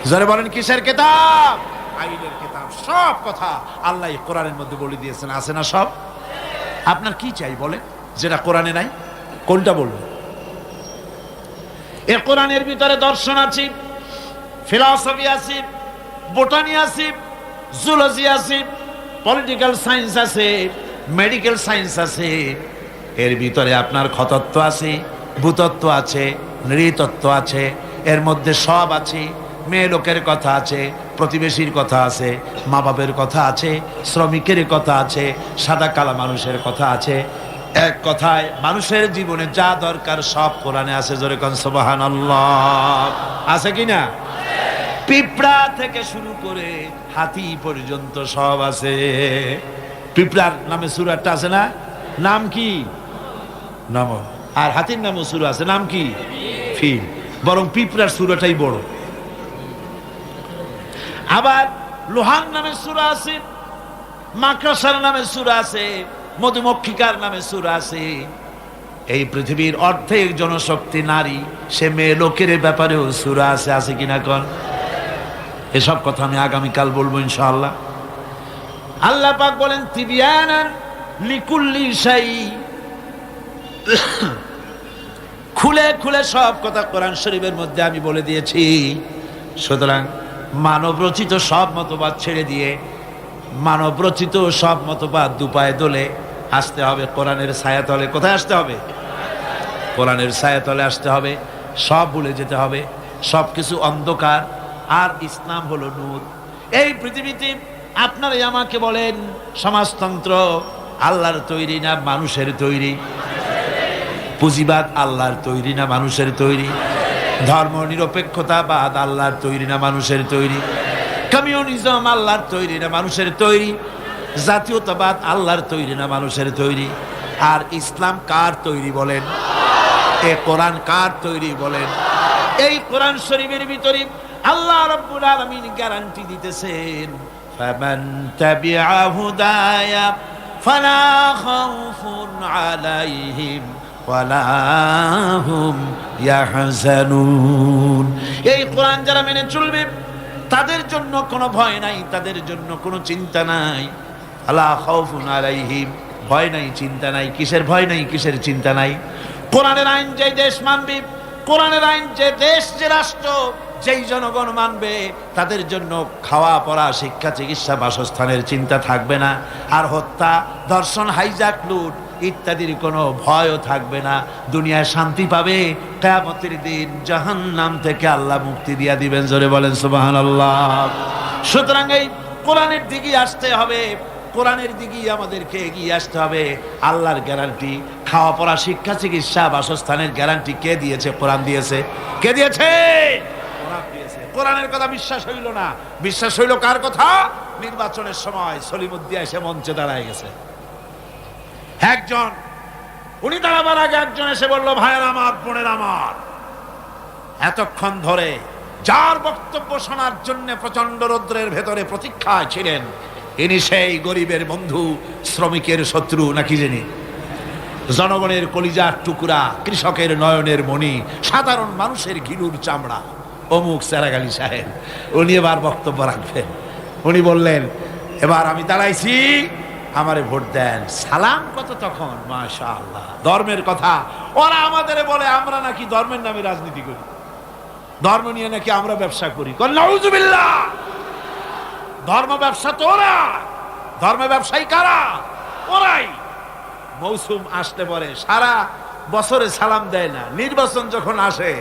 জোরে বলেন কিসের কিতাব? আইনের কিতাব। সব কথা আল্লাহ এই কোরআনের মধ্যে বলে দিয়েছেন, আছে না সব? আপনার কি চাই বলে যেটা কোরআনে নাই? কোনটা বলবেন? এই কোরআনের ভিতরে দর্শন আছে, ফিলসফি আছে, বোটানি আছে, জুলজি আছে, পলিটিক্যাল সায়েন্স আছে, মেডিকেল সায়েন্স আছে। এর ভিতরে আপনার খতত্ব আছে, ভূতত্ব আছে, নৃতত্ব আছে, এর মধ্যে সব আছে। মেয়ে লোকের কথা আছে, প্রতিবেশীর কথা আছে, মা বাপের কথা আছে, শ্রমিকের কথা আছে, সাদা কালা মানুষের কথা আছে। এক কথায় মানুষের জীবনে যা দরকার সব কোরআনে আছে। জোরে কোন সুবহানাল্লাহ। আছে কিনা? পিঁপড়া থেকে শুরু করে হাতি পর্যন্ত সব আছে। পিঁপড়ার নামে সূরা একটা আছে না? নাম কি? নামল। আর হাতির নামে সূরা আছে, নাম কি? ফিল। বরং পিঁপড়ার সূরাটাই বড়। আবার লোহার নামে সূরা আছে, মাকড়সার নামে সূরা আছে, মধুমক্ষিকার নামে সূরা আছে। এই পৃথিবীর অর্ধেক জনশক্তি নারী, সে মেয়ে লোকের ব্যাপারেও সূরা আছে। আছে কিনা কোন? এসব কথা আমি আগামীকাল বলবো ইনশাআল্লাহ। আল্লাহ পাক বলেন তিবিয়ানান লিকুল্লি শাই, খুলে খুলে সব কথা কোরআন শরীফের মধ্যে আমি বলে দিয়েছি। সুতরাং মানব রচিত সব মতবাদ ছেড়ে দিয়ে মানব রচিত সব মতবাদ দুপায়ে দোলে আসতে হবে কোরআনের ছায়াতলে। কোথায় আসতে হবে? কোরআনের ছায়াতলে আসতে হবে। সব ভুলে যেতে হবে, সব কিছু অন্ধকার, আর ইসলাম হলো নূর। এই পৃথিবীতে আপনারাই আমাকে বলেন, সমাজতন্ত্র আল্লাহর তৈরি না মানুষের তৈরি? পুঁজিবাদ আল্লাহর তৈরি না মানুষের তৈরি? ধর্ম নিরপেক্ষতাবাদ আল্লাহর তৈরি না মানুষের তৈরি? কমিউনিজম আল্লাহর তৈরি না মানুষের তৈরি? জাতীয়তাবাদ আল্লাহর তৈরি না মানুষের তৈরি? আর ইসলাম কার তৈরি বলেন? এ কোরআন কার তৈরি বলেন? এই কোরআন শরীফের ভিতরে আল্লাহ রাব্বুল আলামিন গ্যারান্টি দিতেছেন, ফামান তাবিআ হুদায়া ফালা খাউফুন আলাইহিম ওয়ালা হুম ইয়াহজানুন। এই কোরআন যারা মেনে চলবে তাদের জন্য কোনো ভয় নাই, তাদের জন্য কোনো চিন্তা নাই। আলা খাউফুন আলাইহিম, ভয় নাই, চিন্তা নাই। কিসের ভয় নাই, কিসের চিন্তা নাই? কোরআনের আইন যে দেশ মানবে, কোরআনের আইন যে দেশ, যে রাষ্ট্র, যেই জনগণ মানবে, তাদের জন্য খাওয়া পড়া, শিক্ষা, চিকিৎসা, বাসস্থানের চিন্তা থাকবে না। আর হত্যা, ধর্ষণ, হাইজাক, লুট ইত্যাদির কোনো ভয়ও থাকবে না। দুনিয়ায় শান্তি পাবে, কিয়ামতের দিন জাহান্নাম থেকে আল্লাহ মুক্তি দিয়া দিবেন। জোরে বলেন সুবহানাল্লাহ। সুতরাং এই কোরআনের দিকে আসতে হবে, কোরআনের দিকেই আমাদেরকে এগিয়ে আসতে হবে। আল্লাহর গ্যারান্টি, খাওয়া পড়া, শিক্ষা, চিকিৎসা, বাসস্থানের গ্যারান্টি কে দিয়েছে? কোরআন দিয়েছে। কে দিয়েছে? কোরআন দিয়েছে। কোরআনের কথা বিশ্বাস হইল না, বিশ্বাস হইল কার কথা? নির্বাচনের সময় সলিমুদ্দিন এসে মঞ্চে দাঁড়ায় গেছে। একজন, উনি দাঁড়াবার আগে একজন এসে বলল, ভাইয়ের আমার, বোনের আমার, এতক্ষণ ধরে যার বক্তব্য শোনার জন্য প্রচন্ড রৌদ্রের ভেতরে প্রতীক্ষায় ছিলেন, ইনি সেই গরিবের বন্ধু, শ্রমিকের শত্রু নাকি জানি, জনগণের কলিজার টুকরা, কৃষকের নয়নের মণি, সাধারণ মানুষের ঘিলুর চামড়া, অমুক চেরাগালী সাহেব। উনি এবার বক্তব্য রাখবেন। উনি বললেন, এবার আমি দাঁড়াইছি, আমারে ভোট দেন। সালাম কত তখন, মাশাআল্লাহ। ধর্মের কথা ওরা আমাদের বলে, আমরা নাকি ধর্মের নামে রাজনীতি করি, ধর্ম নিয়ে নাকি আমরা ব্যবসা করি। নাউজুবিল্লাহ। ধর্ম ব্যবসা তো ওরা, ধর্ম ব্যবসায়ী কারা? ওরাই। মৌসুম আসতে পরে সারা বছরে সালাম দেয় না, নির্বাচন যখন আসে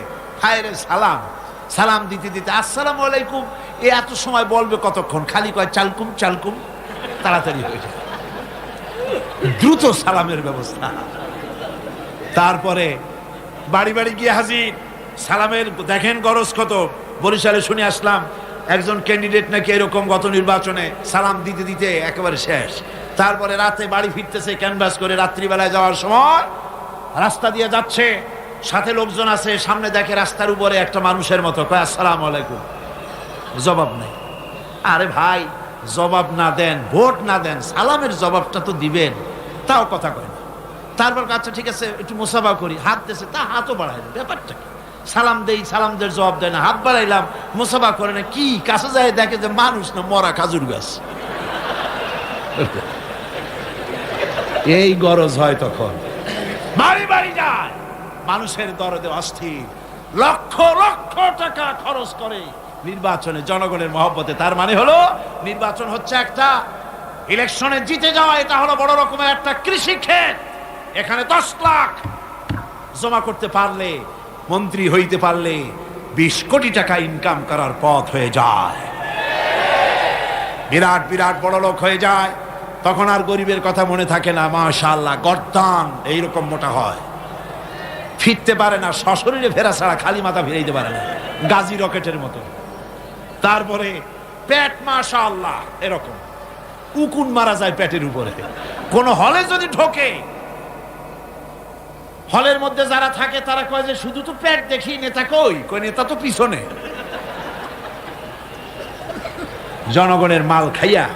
হায় রে সালাম, সালাম দিতে দিতে আসসালামু আলাইকুম, এত সময় বলবে কতক্ষণ? খালি কয় চালকুম চালকুম। তাড়াতাড়ি হয়ে যায়, দ্রুত সালামের ব্যবস্থা। তারপরে বাড়ি বাড়ি গিয়ে হাজির, সালামের দেখেন গরজ কত। বরিশালে শুনে আসলাম একজন ক্যান্ডিডেট নাকি এরকম গত নির্বাচনে সালাম দিতে দিতে একেবারে শেষ। তারপরে রাতে বাড়ি ফিরতেছে ক্যানভাস করে, রাত্রিবেলায় যাওয়ার সময় রাস্তা দিয়ে যাচ্ছে, সাথে লোকজন আছে, সামনে দেখে রাস্তার উপরে একটা মানুষের মতো কয় আসসালামু আলাইকুম, জবাব নেই। আরে ভাই, জবাব না দেন, ভোট না দেন, সালামের জবাবটা তো দিবেন, তাও কথা কয় না। তারপর আচ্ছা ঠিক আছে একটু মুসাফা করি, হাত দিয়েছে, তা হাতও বাড়ায় না, ব্যাপারটা কি? সালাম দেই, সালামদের জবাব দেয় না, হাত বাড়াইলাম, মুসাফা করে না, কি কাছে যায় দেখে যে মানুষ না মরা খাজুর গাছ। এই গরজ হয় তখন, বাড়ি বাড়ি যায়, মানুষের দরদে অস্থির, লক্ষ লক্ষ টাকা খরচ করে নির্বাচনে জনগণের মহব্বতে। তার মানে হলো নির্বাচন হচ্ছে একটা ইলেকশনে জিতে যাওয়া, এটা হলো বড় রকমের একটা কৃষি ক্ষেত। এখানে 10 লাখ জমা করতে পারলে, মন্ত্রী হইতে পারলে 20 কোটি টাকা ইনকাম করার পথ হয়ে যায়, বিরাট বিরাট বড় লোক হয়ে যায়। তখন আর গরিবের কথা মনে থাকে না। মাশাআল্লাহ, গর্দান এইরকম মোটা হয়, ফিরতে পারে না, সশরীরে ফেরা ছাড়া খালি মাথা ফিরাইতে পারে না, গাজী রকেটের মতো। তারপরে পেট মাশাআল্লাহ এরকম উকুন মারা যায় পেটের উপরে। কোন হলে যদি ঢোকে, হলের মধ্যে যারা থাকে তারা কয় যে শুধু তো পেট দেখি, নেতা কই? কই নেতা তো পিছনে। জনগণের মাল খাইয়া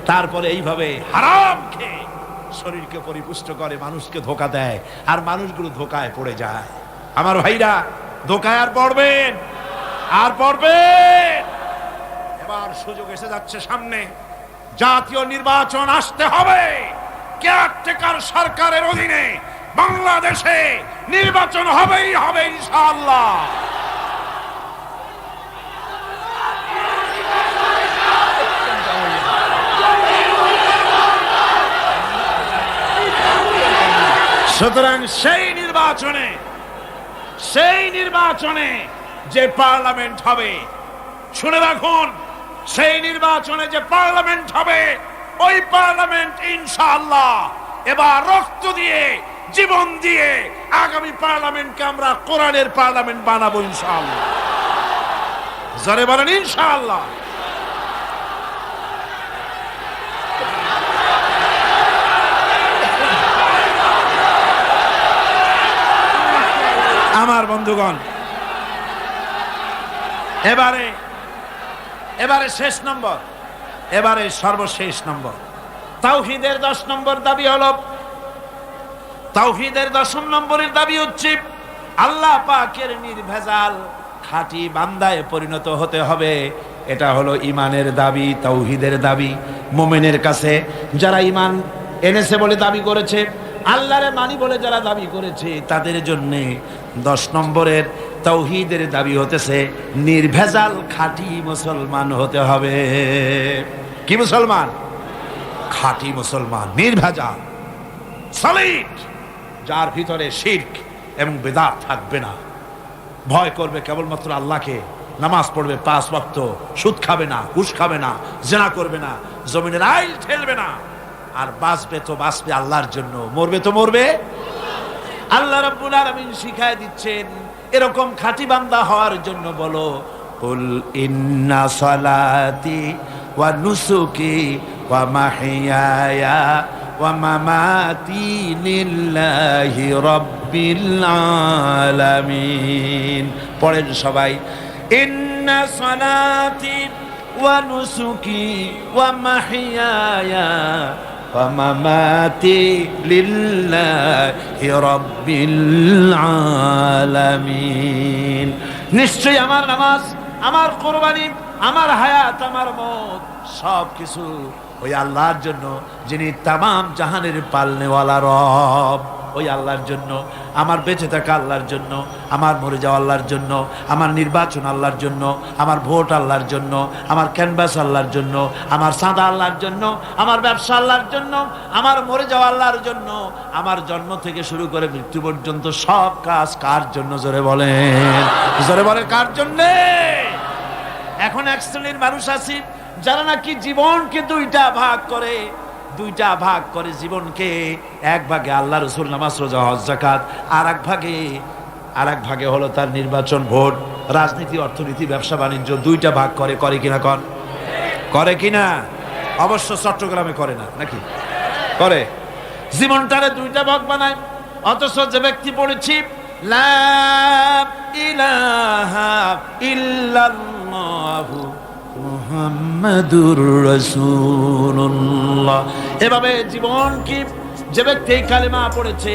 তারপরে এইভাবে হারাম খেয়ে শরীরকে পরিপুষ্ট করে, মানুষকে ধোকা দেয়, আর মানুষগুলো ধোকায় পড়ে যায়। আমার ভাইরা, ধোকায় আর পড়বেন, আর পড়বেন। এবার সুযোগ এসে যাচ্ছে সামনে, জাতীয় নির্বাচন আসতে হবে। কেয়ারটেকার সরকারের অধীনে বাংলাদেশে নির্বাচন হবেই হবে ইনশাআল্লাহ। সুতরাং সেই নির্বাচনে যে পার্লামেন্ট হবে, শুনে রাখুন, সেই নির্বাচনে যে পার্লামেন্ট হবে, ওই পার্লামেন্ট ইনশাআল্লাহ এবার রক্ত দিয়ে, জীবন দিয়ে আগামী পার্লামেন্টকে আমরা কোরআনের পার্লামেন্ট বানাবো ইনশাআল্লাহ। জোরে বলেন ইনশাআল্লাহ। আমার বন্ধুগণ, এবারে শেষ নম্বর, এবারে সর্বশেষ নম্বর, তাওহীদের 10 নম্বর দাবি হলো, তাওহীদের 10 নম্বরের দাবি হচ্ছে আল্লাহ পাকের নির্ভেজাল খাঁটি বান্দায় পরিণত হতে হবে। এটা হলো ইমানের দাবি, তাওহীদের দাবি। মুমিনের কাছে যারা ইমান এনেছে বলে দাবি করেছে, আল্লাহরে মানি বলে যারা দাবি করেছে, তাদের জন্য 10 নম্বরের তাওহীদের দাবি হতেছে নির্ভেজাল খাঁটি মুসলমান হতে হবে। কি মুসলমান? খাঁটি মুসলমান, নির্ভেজাল, সলিড, যার ভিতরে শিরক এবং বিদআত থাকবে না। ভয় করবে কেবলমাত্র আল্লাহকে, নামাজ পড়বে 5 ওয়াক্ত, সুদ খাবে না, ঘুষ খাবে না, জিনা করবে না, জমিনের আইল ঠেলবে না, আর বাঁচবে তো বাঁচবে আল্লাহর জন্য, মরবে তো মরবে। আল্লাহ রাব্বুল আলামিন শিখায় দিচ্ছেন এরকম খাঁটি বান্দা হওয়ার জন্য বলো, কুল ইন্না সালাতি ওয়া নুসুকি ওয়া মাহইয়ায়া ওয়া মামাতি লিল্লাহি রাব্বিল আলামিন। পড়েন সবাই, ইন্না সালাতি ওয়া নুসুকি ওয়া মাহইয়ায়া ওয়া মামাতি লিল্লাহি রাব্বিল আলামিন। নিশ্চয়ই আমার নামাজ, আমার কুরবানি, আমার হায়াত, আমার মওত সব কিছু ওই আল্লাহর জন্য, যিনি তামাম জাহানের পালনেওয়ালা রব। ওই আল্লাহর জন্য, আমার বেঁচে থাকা আল্লাহর জন্য, আমার মরে যাওয়া আল্লাহর জন্য, আমার নির্বাচন আল্লাহর জন্য, আমার ভোট আল্লাহর জন্য, আমার ক্যানভাস আল্লাহর জন্য, আমার সাদা আল্লাহর জন্য, আমার ব্যবসা আল্লাহর জন্য, আমার মরে যাওয়া আল্লাহর জন্য, আমার জন্ম থেকে শুরু করে মৃত্যু পর্যন্ত সব কাজ কার জন্য? জোরে বলেন, জোরে বলেন, কার জন্য? এখন এক শ্রেণীর মানুষ আছি যারা নাকি জীবনকে দুইটা ভাগ করে, দুইটা ভাগ করে জীবনকে, এক ভাগে আল্লাহ রসুল নামাজ রোজা হজ যাকাত, আর এক ভাগে হলো তার নির্বাচন ভোট, রাজনীতি, অর্থনীতি, ব্যবসা বাণিজ্য, দুইটা ভাগ করে। করে কিনা কন? করে কিনা? অবশ্য চট্টগ্রামে করে না, নাকি করে? জীবনটারে দুইটা ভাগ বানায়। অথচ যে ব্যক্তি পড়েছি লা ইলাহা ইল্লাল্লাহু মুহাম্মাদুর রাসূলুল্লাহ, এভাবে জীবন কি, যে ব্যক্তি এই কালেমা পড়েছে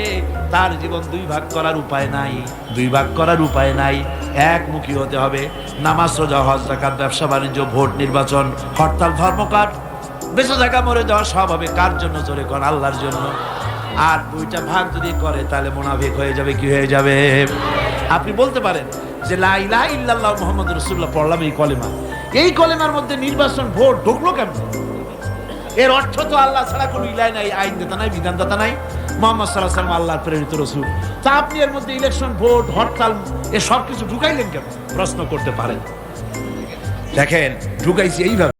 তার জীবন দুই ভাগ করার উপায় নাই, দুই ভাগ করার উপায় নাই, একমুখী হতে হবে। নামাজ রোজা হজ যাকাত, ব্যবসা বাণিজ্য, ভোট, নির্বাচন, হরতাল, ধর্মঘট, বেঁচে থাকা মরে যাওয়া সব হবে কার জন্য? জোরে কর, আল্লাহর জন্য। আর দুইটা ভাগ যদি করে তাহলে মুনাফিক হয়ে যাবে। কি হয়ে যাবে? আপনি বলতে পারেন যে লা ইলাহা ইল্লাল্লাহ মুহাম্মাদুর রাসূলুল্লাহ পড়লাম, এই কলেমা, এই কলেমার মধ্যে নির্বাচন ভোট ঢুকলো কেমন? এর অর্থ তো আল্লাহ ছাড়া কোনো ইলাহ নাই, আইনদাতা নাই, বিধানদাতা নাই, মুহাম্মদ সাল্লাল্লাহু আলাইহি ওয়াসাল্লাম আল্লাহর প্রেরিত রাসূল। তা আপনি এর মধ্যে ইলেকশন, ভোট, হরতাল এ সব কিছু ঢুকাইলেন কেন? প্রশ্ন করতে পারেন। দেখেন, ঢুকাইছি এইভাবে।